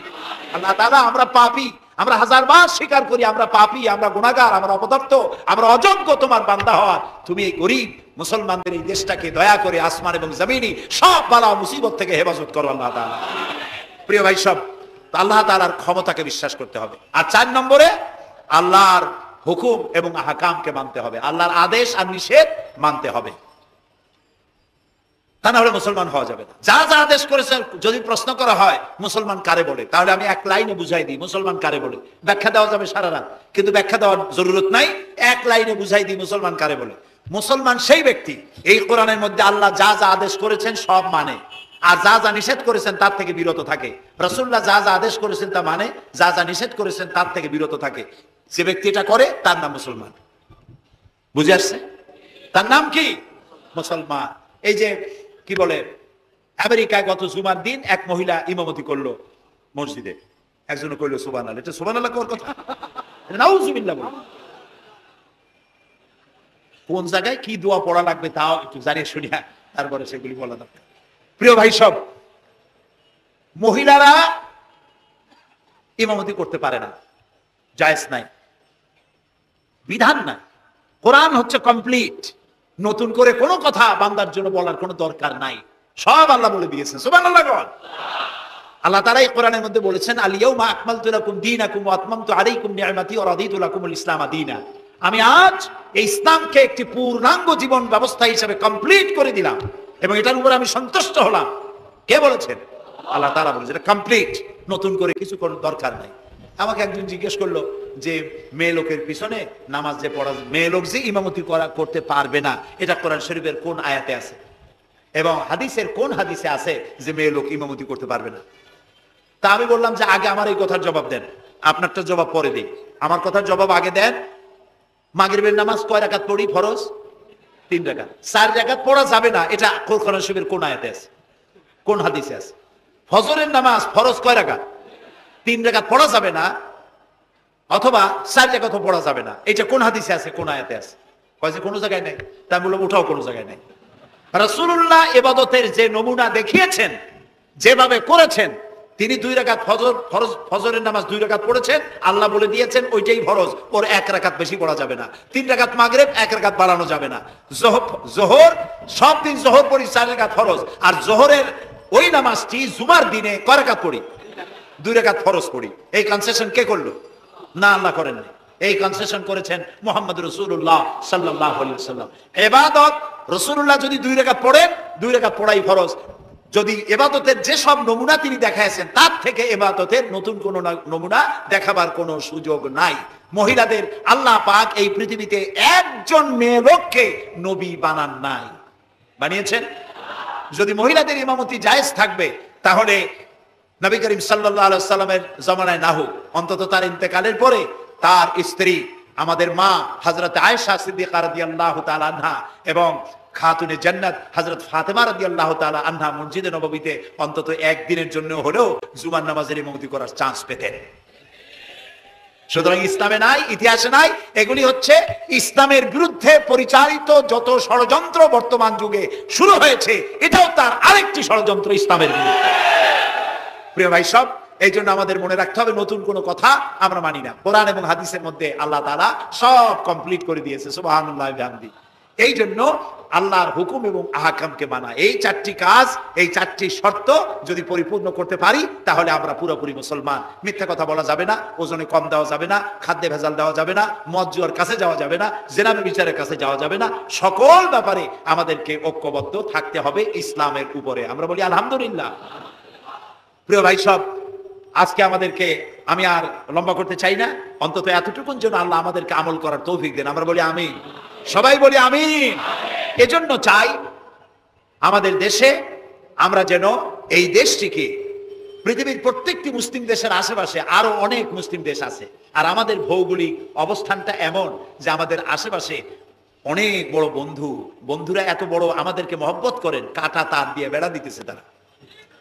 আল্লাহ তাআলা, আমরা পাপী, আমরা হাজারবার স্বীকার করি আমরা পাপী, আমরা গুনাহগার, আমরা অপদার্থ, আমরা অযোগ্য তোমার বান্দা হওয়ার। তুমি এই গরিব মুসলমানদের এই দেশটাকে দয়া করে আসমান এবং জমিনি সব বালা মুসিবত থেকে হেফাজত করো আল্লাহ তাআলা। প্রিয় ভাই সব, আল্লাহ তাআলার ক্ষমতাকে বিশ্বাস করতে হবে। আর 4 নম্বরে আল্লাহর হুকুম এবং আহকামকে মানতে হবে, আল্লাহর আদেশ আর নিষেধ মানতে হবে, তা না হলে মুসলমান হওয়া যাবে না। যা যা আদেশ করেছে যদি প্রশ্ন করা হয় মুসলমান কারে বলে, তাহলে আমি এক লাইনে বুঝাই দিই মুসলমান কারে বলে। ব্যাখ্যা দেওয়া যাবে সারা রাত, কিন্তু ব্যাখ্যা দেওয়ার জরুরত নাই, এক লাইনে বুঝাই দিই মুসলমান কারে বলে। মুসলমান সেই ব্যক্তি এই কোরআনের মধ্যে আল্লাহ যা যা আদেশ করেছেন সব মানে, আর যা যা নিষেধ করেছেন তার থেকে বিরত থাকে। রাসূলুল্লাহ যা যা আদেশ করেছেন তা মানে, যা যা নিষেধ করেছেন তার থেকে বিরত থাকে। যে ব্যক্তি এটা করে তার নাম মুসলমান। বুঝে আসছে? তার নাম কি? মুসলমান। এই যে কি বলে, আমেরিকায় গত জুমার দিন এক মহিলা ইমামতি করলো মসজিদে, একজন কইলো সুবহানাল্লাহ। এটা সুবহানাল্লাহ কোন কথা? নাউজুবিল্লাহ। কোন জায়গায় কি দোয়া পড়া লাগবে তাও একটু জানিয়ে শুনিয়া তারপরে সেগুলি বলা দরকার। প্রিয় ভাই সব, মহিলারা ইমামতি করতে পারে না, জায়েজ নাই, বিধান নাই। কোরআন হচ্ছে কমপ্লিট, নতুন করে কোনো কথা বান্দার জন্য বলার কোনো দরকার নাই, সব আল্লাহ বলে দিয়েছেন। সুবহানাল্লাহ। আল্লাহ তাআলা এই কোরআনের মধ্যে বলেছেন, আল ইয়াউমা আকমালতু লাকুম দীনাকুম ওয়া আতমামতু আলাইকুম নি'মাতি ওয়া রাদিতু লাকুমুল ইসলামা দীনা। আমি আজ এই ইসলামকে একটি পূর্ণাঙ্গ জীবন ব্যবস্থা হিসেবে কমপ্লিট করে দিলাম এবং এটার উপর আমি সন্তুষ্ট হলাম। কে বলেছেন? আল্লাহ তাআলা বলেছেন এটা কমপ্লিট, নতুন করে কিছু করার দরকার নাই। আমাকে একজন জিজ্ঞেস করলো যে মেয়ে লোকের পিছনে নামাজ যে পড়া, মেয়ে লোক যে ইমামতি করতে পারবে না, এটা কোরআন শরীফের কোন আয়াতে আছে এবং হাদিসের কোন হাদিসে আছে যে মেয়ে লোক ইমামতি করতে পারবে না? তা আমি বললাম যে আগে আমার এই কথার জবাব দেন, আপনারটা জবাব পরে দিই। আমার কথার জবাব আগে দেন। মাগরিবের নামাজ কয় রাকাত পড়ি? ফরজ 3 রাকাত। 4 রাকাত পড়া যাবে না, এটা কোরআন শরীফের কোন আয়াতে আছে, কোন হাদিসে আছে? ফজরের নামাজ ফরজ কয় রাকাত? 3 রাকাত পড়া যাবে না, অথবা 4 রাকাতও পড়া যাবে না, এটা কোন হাদিসে আছে, কোন আয়াতে আছে? কয় যে কোনো জায়গায় নাই। তাই বললাম ওঠাও কোনো জায়গায় নাই। রাসূলুল্লাহ ইবাদতের যে নমুনা দেখিয়েছেন, যেভাবে করেছেন, তিনি 2 রাকাত ফজরের নামাজ 2 রাকাত পড়েছেন, আল্লাহ বলে দিয়েছেন ওইটাই ফরজ, ওর 1 রাকাত বেশি পড়া যাবে না। 3 রাকাত মাগরিব, 1 রাকাত বাড়ানো যাবে না। জোহর সব দিন জোহর পড়ি 4 রাকাত ফরজ, আর জোহরের ওই নামাজটি জুমার দিনে কয় রাকাত পড়ি? 2 রাকাত ফরজ পড়ি। এই কনসেশন কে করলো? না, আল্লাহ করেন না। এই কনসেশন করেছেন মুহাম্মদ রাসূলুল্লাহ সাল্লাল্লাহু আলাইহি ওয়াসাল্লাম। ইবাদত রাসূলুল্লাহ যদি 2 রাকাত পড়েন, 2 রাকাত পড়াই ফরজ। যদি ইবাদতের যে সব নমুনা তিনি দেখাইছেন তার থেকে ইবাদতের নতুন কোন নমুনা দেখাবার কোনো সুযোগ নাই। মহিলাদের আল্লাহ পাক এই পৃথিবীতে একজন মেয়ে লোককে নবী বানান নাই, বানিয়েছেন? যদি মহিলাদের ইমামতি জায়েজ থাকবে তাহলে নবী করিম সাল্লাল্লাহু আলাইহি ওয়াসাল্লামের জামানায় না হোক, অন্তত তার ইন্তেকালের পরে তার স্ত্রী আমাদের মা হযরত আয়েশা সিদ্দিকা রাদিয়াল্লাহু তাআলা আনহা এবং খাতুনে জান্নাত হযরত ফাতেমা রাদিয়াল্লাহু তাআলা আনহা মসজিদে নববীতে অন্তত একদিনের জন্য হলেও জুমার নামাজের ইমামতি করার চান্স পেতেন। সুতরাং ইসলামে নাই, ইতিহাসে নাই। এগুলি হচ্ছে ইসলামের বিরুদ্ধে পরিচালিত যত ষড়যন্ত্র বর্তমান যুগে শুরু হয়েছে, এটাও তার আরেকটি ষড়যন্ত্র ইসলামের বিরুদ্ধে। প্রিয় ভাই সব, এই জন্য আমাদের মনে রাখতে হবে নতুন কোনো কথা আমরা মানি না। কোরআন এবং হাদিসের মধ্যে আল্লাহ তাআলা সব কমপ্লিট করে দিয়েছে। সুবহানাল্লাহি ওয়া বিহামদিহি। এই জন্য আল্লাহর হুকুম এবং আহকামকে মানা, এই 4টি কাজ, এই 4টি শর্ত যদি পরিপূর্ণ করতে পারি তাহলে আমরা পুরোপুরি মুসলমান। মিথ্যা কথা বলা যাবে না, ওজনে কম দেওয়া যাবে না, খাদ্যে ভেজাল দেওয়া যাবে না, মদ জুয়ার কাছে যাওয়া যাবে না, জেনা বিচারের কাছে যাওয়া যাবে না। সকল ব্যাপারে আমাদেরকে ঐক্যবদ্ধ থাকতে হবে ইসলামের উপরে। আমরা বলি আলহামদুলিল্লাহ। প্রিয় ভাই সব, আজকে আমাদেরকে, আমি আর লম্বা করতে চাই না, অন্তত এতটুকুন যেন আল্লাহ আমাদেরকে আমল করার তৌফিক দেন। আমরা বলি আমিন, সবাই বলি আমিন। এজন্য চাই আমাদের দেশে আমরা যেন এই দেশটিকে পৃথিবীর প্রত্যেকটি মুসলিম দেশের আশেপাশে আরো অনেক মুসলিম দেশ আছে, আর আমাদের ভৌগোলিক অবস্থানটা এমন যে আমাদের আশেপাশে অনেক বড় বন্ধুরা এত বড় আমাদেরকে মহব্বত করেন, কাটা তার দিয়ে বেড়া দিতেছে তারা,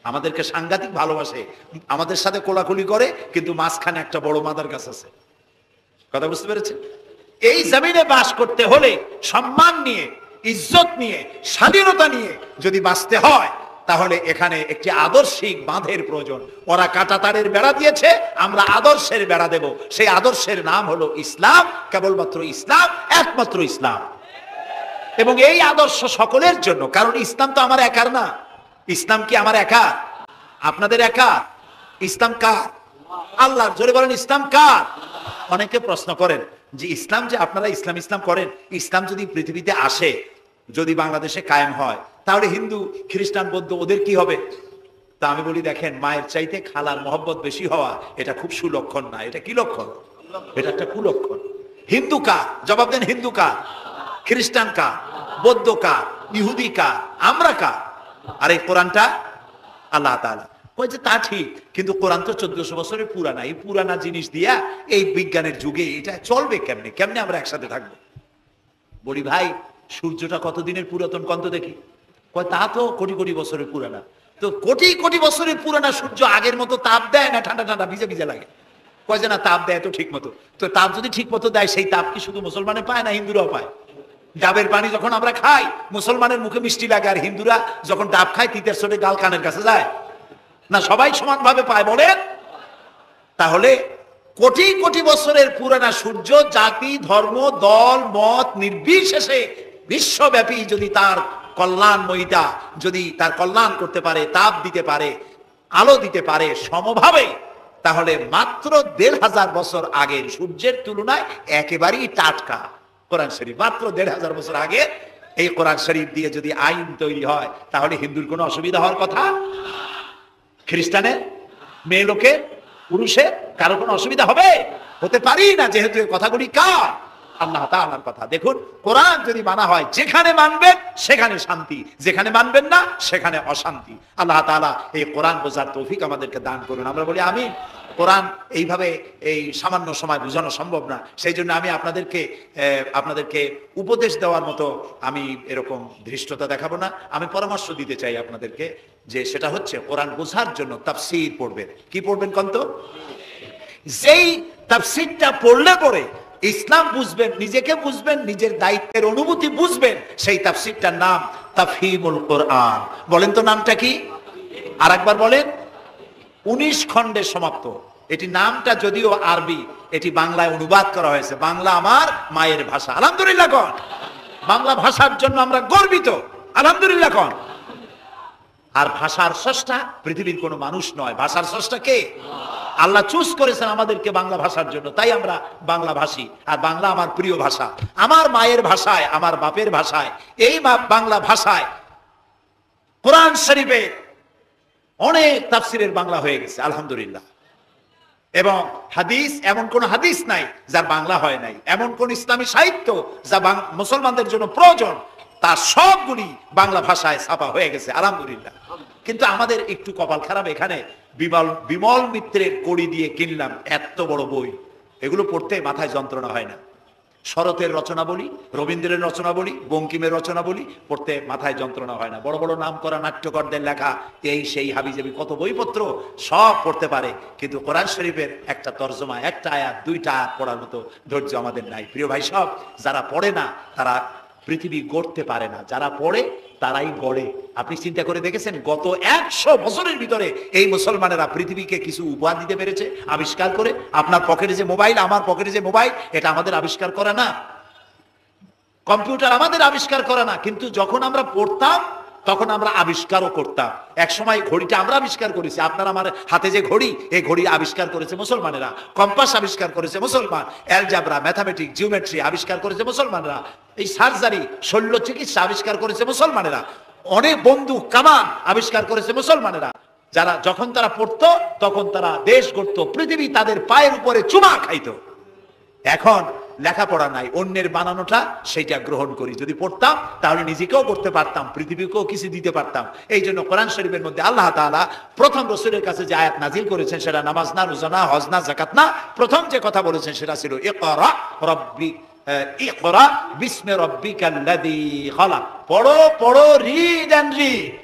আমাদেরকে সাংঘাতিক ভালোবাসে, আমাদের সাথে কোলাকুলি করে, কিন্তু মাঝখানে একটা বড় মাদার গাছ আছে। কথা বুঝতে পেরেছেন? এই জমিনে বাস করতে হলে সম্মান নিয়ে, ইজ্জত নিয়ে, স্বাধীনতা নিয়ে যদি বাঁচতে হয়, তাহলে এখানে একটি আদর্শিক বাঁধের প্রয়োজন। ওরা কাঁটা তারের বেড়া দিয়েছে, আমরা আদর্শের বেড়া দেব। সেই আদর্শের নাম হলো ইসলাম, কেবলমাত্র ইসলাম, একমাত্র ইসলাম। এবং এই আদর্শ সকলের জন্য, কারণ ইসলাম তো আমার একার না। ইসলাম কি আমার একা? আপনাদের একা? ইসলাম কার? আল্লাহ। জোরে বলেন, ইসলাম কার? অনেকে প্রশ্ন করেন যে ইসলাম যে আপনারা ইসলাম করেন, ইসলাম যদি পৃথিবীতে আসে, যদি বাংলাদেশে কায়েম হয়, তাহলে হিন্দু, খ্রিস্টান, বৌদ্ধ ওদের কি হবে? তা আমি বলি, দেখেন, মায়ের চাইতে খালার মহব্বত বেশি হওয়া এটা খুব সুলক্ষণ না। এটা কি লক্ষণ? এটা একটা কুলক্ষণ। হিন্দু কার? জবাব দেন। হিন্দু কার? খ্রিস্টান কার? বৌদ্ধ কার? ইহুদি কার? আমরা কার? আর এই কোরআনটা আল্লাহ তাআলা বলছে। তা ঠিক, কিন্তু কোরআন তো 1400 বছরের পুরানা। এই পুরানা জিনিস দিয়া এই বিজ্ঞানের যুগে এটা চলবে কেমনে? কেমনে আমরা একসাথে থাকবো? বলি, ভাই, সূর্যটা কতদিনের পুরাতন কন্ত দেখি? কয়, তা তো কোটি কোটি বছরের পুরানা। তো কোটি কোটি বছরের পুরানা সূর্য আগের মতো তাপ দেয় না ঠান্ডা ঠান্ডা ভিজে ভিজে লাগে? কয় যে না, তাপ দেয় তো ঠিক মতো। তো তাপ যদি ঠিক মতো দেয়, সেই তাপ কি শুধু মুসলমানে পায় না হিন্দুরাও পায়? ডাবের পানি যখন আমরা খাই, মুসলমানের মুখে মিষ্টি লাগে, আর হিন্দুরা যখন ডাব খায় তিতের চোটে গাল কানের কাছে যায় না? সবাই সমানভাবে পায় বলেন? তাহলে কোটি কোটি বছরের পুরানা সূর্য জাতি, ধর্ম, দল, মত নির্বিশেষে বিশ্বব্যাপী যদি তার কল্যাণময়িতা, যদি তার কল্যাণ করতে পারে, তাপ দিতে পারে, আলো দিতে পারে সমভাবে, তাহলে মাত্র 1500 বছর আগের সূর্যের তুলনায় একেবারেই টাটকা কোরআন শরীফ। মাত্র 1500 বছর আগে এই কোরআন শরীফ দিয়ে যদি আইন তৈরি হয়, তাহলে হিন্দুর কোনো অসুবিধা হওয়ার কথা? খ্রিস্টানের, মেয়ে লোকের, পুরুষের কারো কোনো অসুবিধা হবে? হতে পারি না, যেহেতু এই কথাগুলি কার? আল্লাহ তাআলার কথা। দেখুন, কোরআন যদি মানা হয়, যেখানে মানবেন সেখানে শান্তি, যেখানে মানবেন না সেখানে অশান্তি। আল্লাহ তাআলা এই কোরআন বোঝার তৌফিক আমাদেরকে দান করুন। আমরা বলি আমিন। কোরআন এইভাবে এই সামান্য সময় বোঝানো সম্ভব না, সেই জন্য আমি আপনাদেরকে উপদেশ দেওয়ার মতো আমি এরকম ধৃষ্টতা দেখাবো না। আমি পরামর্শ দিতে চাই আপনাদেরকে, যে সেটা হচ্ছে কোরআন বোঝার জন্য তাফসীর পড়বেন। কি পড়বেন কন্ত? যেই তাফসীরটা পড়লে পরে ইসলাম বুঝবেন, নিজেকে বুঝবেন, নিজের দায়িত্বের অনুভূতি বুঝবেন, সেই তাফসীরটার নাম তাফহিমুল কোরআন। বলেন তো নামটা কি? আরেকবার বলেন। 19 খণ্ডে সমাপ্ত। এটি নামটা যদিও আরবি, এটি বাংলায় অনুবাদ করা হয়েছে। বাংলা আমার মায়ের ভাষা, আলহামদুলিল্লাহ কোন। বাংলা ভাষার জন্য আমরা গর্বিত, আলহামদুলিল্লাহ কোন। আর ভাষার স্রষ্টা পৃথিবীর কোনো মানুষ নয়। ভাষার স্রষ্টা কে? আল্লাহ চুজ করেছেন আমাদেরকে বাংলা ভাষার জন্য, তাই আমরা বাংলা ভাষী। আর বাংলা আমার প্রিয় ভাষা, আমার মায়ের ভাষায়, আমার বাপের ভাষায়, এই বাংলা ভাষায় কোরআন শরীফে অনেক তাফসিরের বাংলা হয়ে গেছে, আলহামদুলিল্লাহ। এবং হাদিস, এমন কোন হাদিস নাই যার বাংলা হয় নাই। এমন কোন ইসলামী সাহিত্য যা মুসলমানদের জন্য প্রয়োজন, তার সবগুলি বাংলা ভাষায় ছাপা হয়ে গেছে, আলহামদুলিল্লাহ। কিন্তু আমাদের একটু কপাল খারাপ, এখানে বিমল মিত্রের কড়ি দিয়ে কিনলাম এত বড় বই, এগুলো পড়তে মাথায় যন্ত্রণা হয় না। শরতের রচনা বলি, রবীন্দ্রের রচনা বলি, বঙ্কিমের রচনা বলি, পড়তে মাথায় যন্ত্রণা হয় না। বড় বড় নাম করা নাট্যকারদের লেখা এই সেই হাবিজাবি কত বইপত্র, সব পড়তে পারে, কিন্তু কোরআন শরীফের একটা তর্জমা, একটা আয়াত, 2টা আয়াত পড়ার মতো ধৈর্য আমাদের নাই। প্রিয় ভাই সব, যারা পড়ে না তারা পৃথিবী গড়তে পারে না, যারা পড়ে তারাই গড়ে। আপনি চিন্তা করে দেখেছেন, গত 100 বছরের ভিতরে এই মুসলমানেরা পৃথিবীকে কিছু উপহার দিতে পেরেছে আবিষ্কার করে। আপনার পকেটে যে মোবাইল, আমার পকেটে যে মোবাইল, এটা আমাদের আবিষ্কার করা না। কম্পিউটার আমাদের আবিষ্কার করা না, কিন্তু যখন আমরা পড়তাম তখন আমরা আবিষ্কারও করতাম। এক সময় ঘড়িটা আমরা আবিষ্কার করেছি। আপনার আমার হাতে যে ঘড়ি, এই ঘড়ি আবিষ্কার করেছে মুসলমানেরা। কম্পাস আবিষ্কার করেছে মুসলমান। অ্যালজাবরা, ম্যাথামেটিক্স, জিওমেট্রি আবিষ্কার করেছে মুসলমানেরা। এই সার্জারি, শল্য চিকিৎসা আবিষ্কার করেছে মুসলমানেরা। অনেক বন্দুক, কামান আবিষ্কার করেছে মুসলমানেরা। যারা যখন তারা পড়তো তখন তারা দেশ গড়তো, পৃথিবী তাদের পায়ের উপরে চুমা খাইতো। এখন লেখাপড়া নাই, অন্যের বানানোটা সেইটা গ্রহণ করি। যদি পড়তাম তাহলে নিজেকেও করতে পারতাম, পৃথিবীকেও কিছু দিতে পারতাম। এই জন্য কোরআন শরীফের মধ্যে আল্লাহ তাআলা প্রথম রাসূলের কাছে যে আয়াত নাজিল করেছেন সেটা নামাজ না, রোজা না, হজ না, যাকাত না। প্রথম যে কথা বলেছেন সেটা ছিল ইকরা বিসমি রাব্বিকাল্লাযী খালাক। পড়ো পড়ো, রিড এন্ড রিড।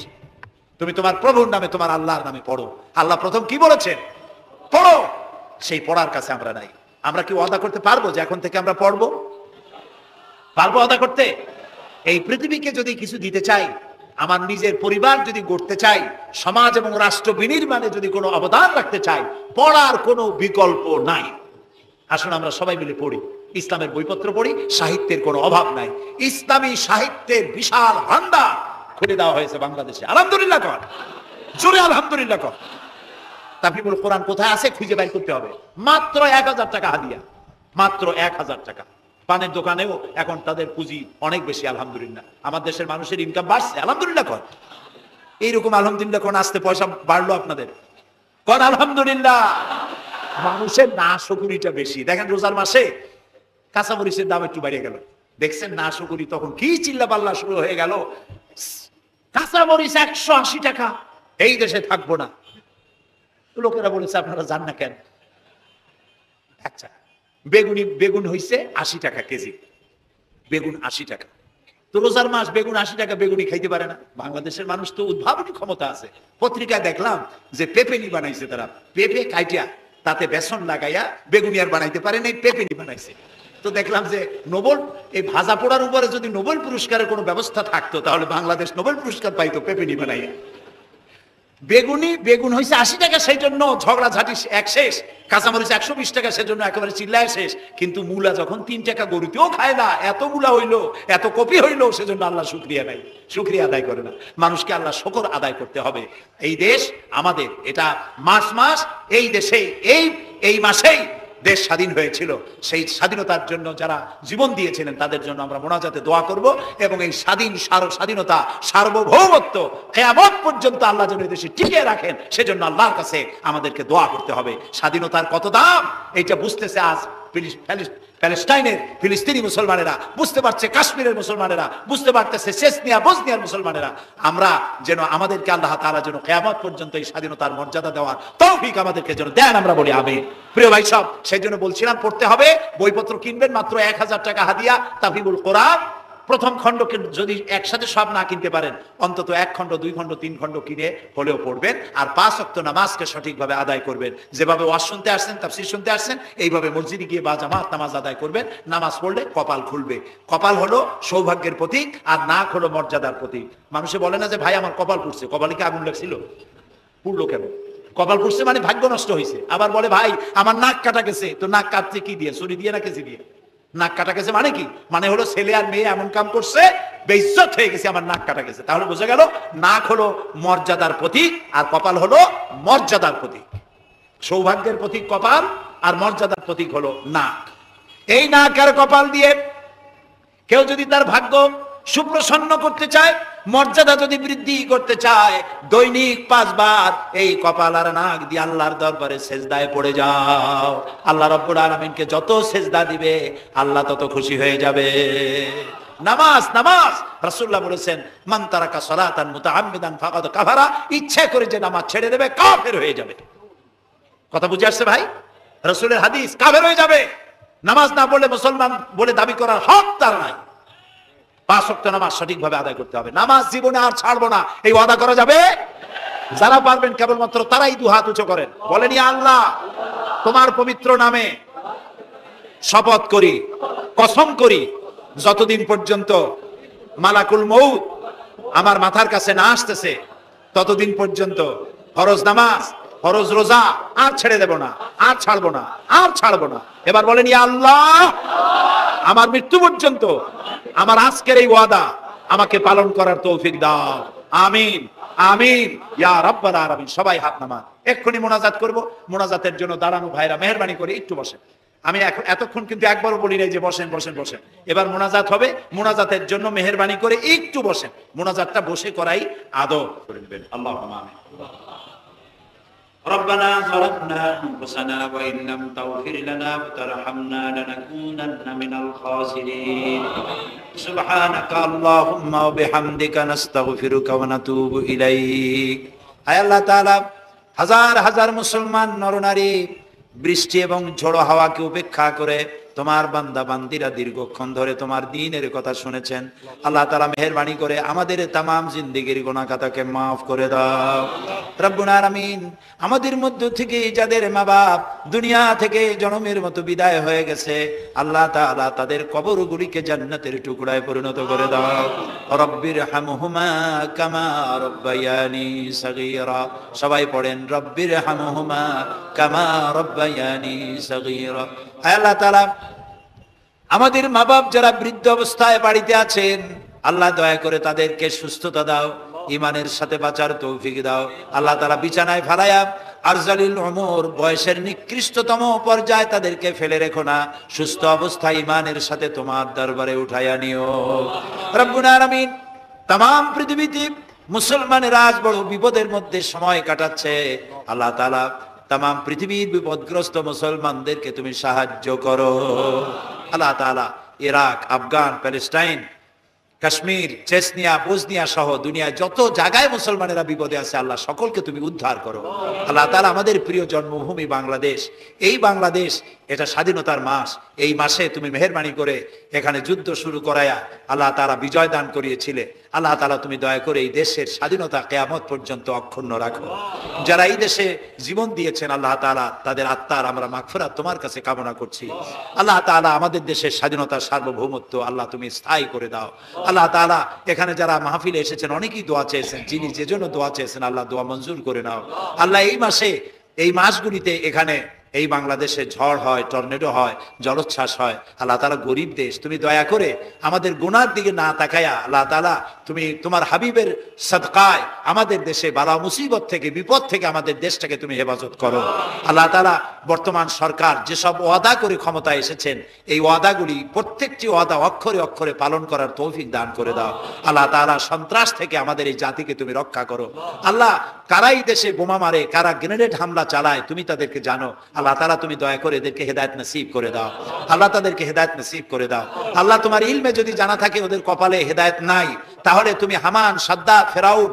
তুমি তোমার প্রভুর নামে, তোমার আল্লাহর নামে পড়ো। আল্লাহ প্রথম কি বলেছেন? পড়ো। সেই পড়ার কাছে আমরা নাই। আমরা কি ওয়াদা করতে পারবো যে এখন থেকে আমরা পড়বো? পারবো ওয়াদা করতে? এই পৃথিবীকে যদি কিছু দিতে চাই, আমার নিজের পরিবার যদি গড়তে চাই, সমাজ এবং রাষ্ট্র বিনির্মাণে যদি কোনো অবদান রাখতে চাই, পড়ার কোনো বিকল্প নাই। আসুন আমরা সবাই মিলে পড়ি, ইসলামের বইপত্র পড়ি। সাহিত্যের কোনো অভাব নাই। ইসলামী সাহিত্যের বিশাল ভান্ডার খুলে দেওয়া হয়েছে বাংলাদেশে। আলহামদুলিল্লাহ কর, জোরে আলহামদুলিল্লাহ কর। তাফসীরুল কোরআন কোথায় আছে খুঁজে বের করতে হবে। মাত্র 1000 টাকা হাদিয়া, মাত্র 1000 টাকা। পানের দোকানেও এখন তাদের পুঁজি অনেক বেশি। আলহামদুলিল্লাহ, আমার দেশের মানুষের ইনকাম বাড়ছে। আলহামদুলিল্লাহ কর। এইরকম আলহামদুলিল্লাহ কোন আসতে পয়সা বাড়লো আপনাদের? কোন আলহামদুলিল্লাহ। মানুষের না শুকরিটা বেশি। দেখেন রোজার মাসে কাঁচামরিচের দাম একটু বেড়ে গেল, দেখছেন না শুকরি তখন কি চিল্লা পাল্লা শুরু হয়ে গেল। কাঁচামরিচ 180 টাকা, এই দেশে থাকবো না। লোকেরা বলেছে আপনারা যান না কেন? আচ্ছা, বেগুন হইছে 80 টাকা কেজি, বেগুন 80 টাকা। তো রোজার মাস বেগুন 80 টাকা, বেগুনি খাইতে পারে না। বাংলাদেশের মানুষ তো উদ্ভাবনী ক্ষমতা আছে। পত্রিকায় দেখলাম যে পেপেনি বানাইছে তারা, পেঁপে কাইটিয়া তাতে বেসন লাগাইয়া বেগুনি আর বানাইতে পারে নাই, পেপেনি বানাইছে। তো দেখলাম যে নোবেল, এই ভাজা পোড়ার উপরে যদি নোবেল পুরস্কারের কোনো ব্যবস্থা থাকতো তাহলে বাংলাদেশ নোবেল পুরস্কার পাইতো পেপেনি বানাইয়া। বেগুন হয়েছে 80 টাকা, সেই জন্য ঝগড়াঝাটি এক শেষ। কাঁচামরিচ 120 টাকা, সেজন্য একেবারে চিল্লায় শেষ। কিন্তু মূলা যখন 3 টাকা, গরুতেও খায় না। এত মূলা হইলো, এত কপি হইলো, সেজন্য আল্লাহ শুকরিয়া নাই, শুকরিয়া আদায় করে না। মানুষকে আল্লাহ শুকর আদায় করতে হবে। এই দেশ আমাদের, এটা মাস এই দেশে এই মাসেই দেশ স্বাধীন হয়েছিল। সেই স্বাধীনতার জন্য যারা জীবন দিয়েছিলেন তাদের জন্য আমরা মোনাজাতে দোয়া করব, এবং এই স্বাধীনতা, সার্বভৌমত্ব কিয়ামত পর্যন্ত আল্লাহ যেন এই দেশে টিকিয়ে রাখেন, সেজন্য আল্লাহর কাছে আমাদেরকে দোয়া করতে হবে। স্বাধীনতার কত দাম এটা বুঝতেছে আজ প্যালেস্টাইনের ফিলিস্তিনি মুসলমানেরা, বুঝতে পারছে কাশ্মীরের মুসলমানেরা, বুঝতে পারতেছে চেচনিয়া বসনিয়ার মুসলমানেরা। আমরা যেন, আমাদেরকে আল্লাহ তাআলা যেন কিয়ামত পর্যন্ত এই স্বাধীনতার মর্যাদা দেওয়ার তৌফিক আমাদেরকে যেন দেন, আমরা বলি আমিন। প্রিয় ভাই সব, সেই জন্য বলছিলাম পড়তে হবে। বইপত্র কিনবেন, মাত্র 1000 টাকা হাদিয়া। তাফসীরুল কোরআন প্রথম খণ্ডকে যদি একসাথে সব না কিনতে পারেন, অন্তত 1 খণ্ড, 2 খণ্ড, 3 খণ্ড কিনে হলেও পড়বেন। আর 5 ওয়াক্ত নামাজকে সঠিকভাবে আদায় করবেন। যেভাবে ওয়াজ শুনতে আসছেন, তাফসীর শুনতে আসছেন, এইভাবে মসজিদে গিয়ে বা জামাত নামাজ আদায় করবেন। নামাজ পড়লে কপাল খুলবে। কপাল হলো সৌভাগ্যের প্রতীক, আর নাক হলো মর্যাদার প্রতীক। মানুষে বলে না যে ভাই আমার কপাল পুড়ছে। কপালে কি আগুন লাগছিল? পুড়লো কেন? কপাল পুড়ছে মানে ভাগ্য নষ্ট হয়েছে। আবার বলে ভাই আমার নাক কাটা গেছে। তো নাক কাটছে কি দিয়ে? ছুরি দিয়ে না কেজি দিয়ে? নাক কাটা গেছে মানে কি? মানে হলো ছেলে আর মেয়ে এমন কাম করছে, বেইজ্জত হয়ে গেছে, আমার নাক কাটা গেছে। তাহলে বোঝা গেল নাক হলো মর্যাদার প্রতীক, আর কপাল হলো মর্যাদার প্রতীক। সৌভাগ্যের প্রতীক কপাল, আর মর্যাদার প্রতীক হলো নাক। এই নাক আর কপাল দিয়ে কেউ যদি তার ভাগ্য সুপ্রসন্ন করতে চায়, মর্যাদা যদি বৃদ্ধি করতে চায়, দৈনিক 5 বার এই কপাল আর নাক দিয়ে আল্লাহর দরবারে সেজদায় পড়ে যাও। আল্লাহ রাব্বুল আলামিনকে যত সেজদা দিবে আল্লাহ তত খুশি হয়ে যাবে। নামাজ রাসূলুল্লাহ বলেছেন, মান তারাকা সালাতান মুতাআম্মিদান ফাকাদ কাফারা। ইচ্ছা করে যে নামাজ ছেড়ে দেবে কাফের হয়ে যাবে। কথা বুঝে আসছে ভাই? রাসূলের হাদিস, কাফের হয়ে যাবে। নামাজ না পড়লে মুসলমান বলে দাবি করার হক তার নাই। 5 ওয়াক্ত নামাজ সঠিকভাবে আদায় করতে হবে। নামাজ জীবনে আর ছাড়বো না, এই ওয়াদা করা যাবে? যারা পারবেন কেবলমাত্র তারাই 2 হাত উঁচু করেন, বলেন ইয়া আল্লাহ তোমার পবিত্র নামে শপথ করি, কসম করি, যতদিন পর্যন্ত মালাকুল মউত আমার মাথার কাছে না আসতেছে ততদিন পর্যন্ত ফরজ নামাজ, ফরজ রোজা আর ছেড়ে দেব না, আর ছাড়বো না, আর ছাড়বো না। এবার বলেন ইয়া আল্লাহ আমার মৃত্যু পর্যন্ত আমার আজকের এই ওয়াদা আমাকে পালন করার তৌফিক দাও। আমিন আমিন ইয়া রাব্বাল আলামিন। সবাই হাত নামান, এক্ষুনি মোনাজাত করব। মোনাজাতের জন্য দাঁড়ানো ভাইরা মেহেরবানি করে একটু বসেন। আমি এতক্ষণ কিন্তু একবারও বলি নাই যে বসেন বসেন বসেন। এবার মোনাজাত হবে, মোনাজাতের জন্য মেহেরবানি করে একটু বসেন। মোনাজাতটা বসে করাই আদব করে নেবেন। আল্লাহুম্মা আমিন। ربنا ظلمنا أنفسنا وإن لم تغفر لنا وترحمنا لنكونن من الخاسرين سبحانك اللهم وبحمدك نستغفرك ونتوب إليك আয় আল্লাহ তাআলা হাজার হাজার মুসলমান নরনারী বৃষ্টি এবং ঝড়ো হাওয়াকে উপেক্ষা করে তোমার বান্দা বান্দিরা দীর্ঘক্ষণ ধরে তোমার দ্বীনের কথা শুনেছেন। আল্লাহ তাআলা মেহেরবানি করে আমাদের তামাম জিন্দেগীর গুনাহ খাতাকে maaf করে দাও রব্বুল আলামিন। আমাদের মধ্য থেকে যাদের মা বাপ দুনিয়া থেকে জনমের মতো বিদায় হয়ে গেছে, আল্লাহ তাআলা তাদের কবরগুলিকে জান্নাতের টুকরায় পরিণত করে দাও। রব্বিরহামহুমা কামা রব্বায়ানি সগীরা। সবাই পড়েন রব্বিরহামহুমা কামা রব্বায়ানি সগীরা। আল্লাহ তাআলা আমাদের মা বাপ যারা বৃদ্ধ অবস্থায় বাড়িতে আছেন, আল্লাহ দয়া করে তাদেরকে সুস্থতা দাও, ঈমানের সাথে বাঁচার তৌফিক দাও। আল্লাহ তাআলা বিছানায় ফালায়া আরজালিল উমর বয়সের নিকৃষ্টতম পর্যায়ে তাদেরকে ফেলে রেখো না, সুস্থ অবস্থায় ঈমানের সাথে তোমার দরবারে উঠাইয়া নিও রব্বুল আলামিন। তাম পৃথিবীতে মুসলমানের আজ বড় বিপদের মধ্যে সময় কাটাচ্ছে। আল্লাহ তাআলা তাম পৃথিবীর বিপদগ্রস্ত মুসলমানদেরকে তুমি সাহায্য করো। আল্লাহ তাআলা Iraq, Afghan, Palestine, Kashmir, Chechnya, Bosnia সহ দুনিয়ায় যত জায়গায় মুসলমানেরা বিপদে আছে, আল্লাহ সকলকে তুমি উদ্ধার করো। আল্লাহ তাআলা আমাদের প্রিয় জন্মভূমি বাংলাদেশ, এই বাংলাদেশ এটা স্বাধীনতার মাস, এই মাসে তুমি মেহেরবানি করে এখানে যুদ্ধ শুরু করায়া আল্লাহ তাআলা বিজয় দান করিয়েছিলে। আল্লাহ তাআলা তুমি দয়া করে এই দেশের স্বাধীনতা কিয়ামত পর্যন্ত অক্ষুণ্ণ রাখো। যারা এই দেশে জীবন দিয়েছেন আল্লাহ তাআলা তাদের আত্মার আমরা মাগফিরাত তোমার কাছে কামনা করছি। আল্লাহ তাআলা আমাদের দেশের স্বাধীনতা সার্বভৌমত্ব আল্লাহ তুমি স্থায়ী করে দাও। আল্লাহ তাআলা এখানে যারা মাহফিলে এসেছেন অনেকেই দোয়া চেয়েছেন, যিনি যে জন্য দোয়া চেয়েছেন আল্লাহ দোয়া মঞ্জুর করে নাও। আল্লাহ এই মাসে এই মাসগুলিতে এখানে এই বাংলাদেশে ঝড় হয়, টর্নেডো হয়, জলোচ্ছ্বাস হয়। আল্লাহ তাআলা গরিব দেশ, তুমি দয়া করে আমাদের গুনার দিকে না তাকায়া আল্লাহ তাআলা তুমি তোমার হাবিবের সাদকায় আমাদের দেশে বালা মুসিবত থেকে বিপদ থেকে আমাদের দেশটাকে তুমি হেফাজত করো। আল্লাহ তাআলা বর্তমান সরকার যেসব ওয়াদা করে ক্ষমতায় এসেছেন এই ওয়াদাগুলি প্রত্যেকটি ওয়াদা অক্ষরে অক্ষরে পালন করার তৌফিক দান করে দাও। আল্লাহ তাআলা সন্ত্রাস থেকে আমাদের এই জাতিকে তুমি রক্ষা করো। আল্লাহ কারাই দেশে বোমা মারে, কারা গ্রেনেড হামলা চালায় তুমি তাদেরকে জানো। আল্লাহ তাআলা তুমি দয়া করে এদেরকে হেদায়েত নসিব করে দাও। আল্লাহ তাদেরকে হেদায়েত নসিব করে দাও। আল্লাহ তোমার ইলমে যদি জানা থাকে ওদের কপালে হেদায়েত নাই, তাহলে তুমি হামান, সাদ্দাত, ফেরাউন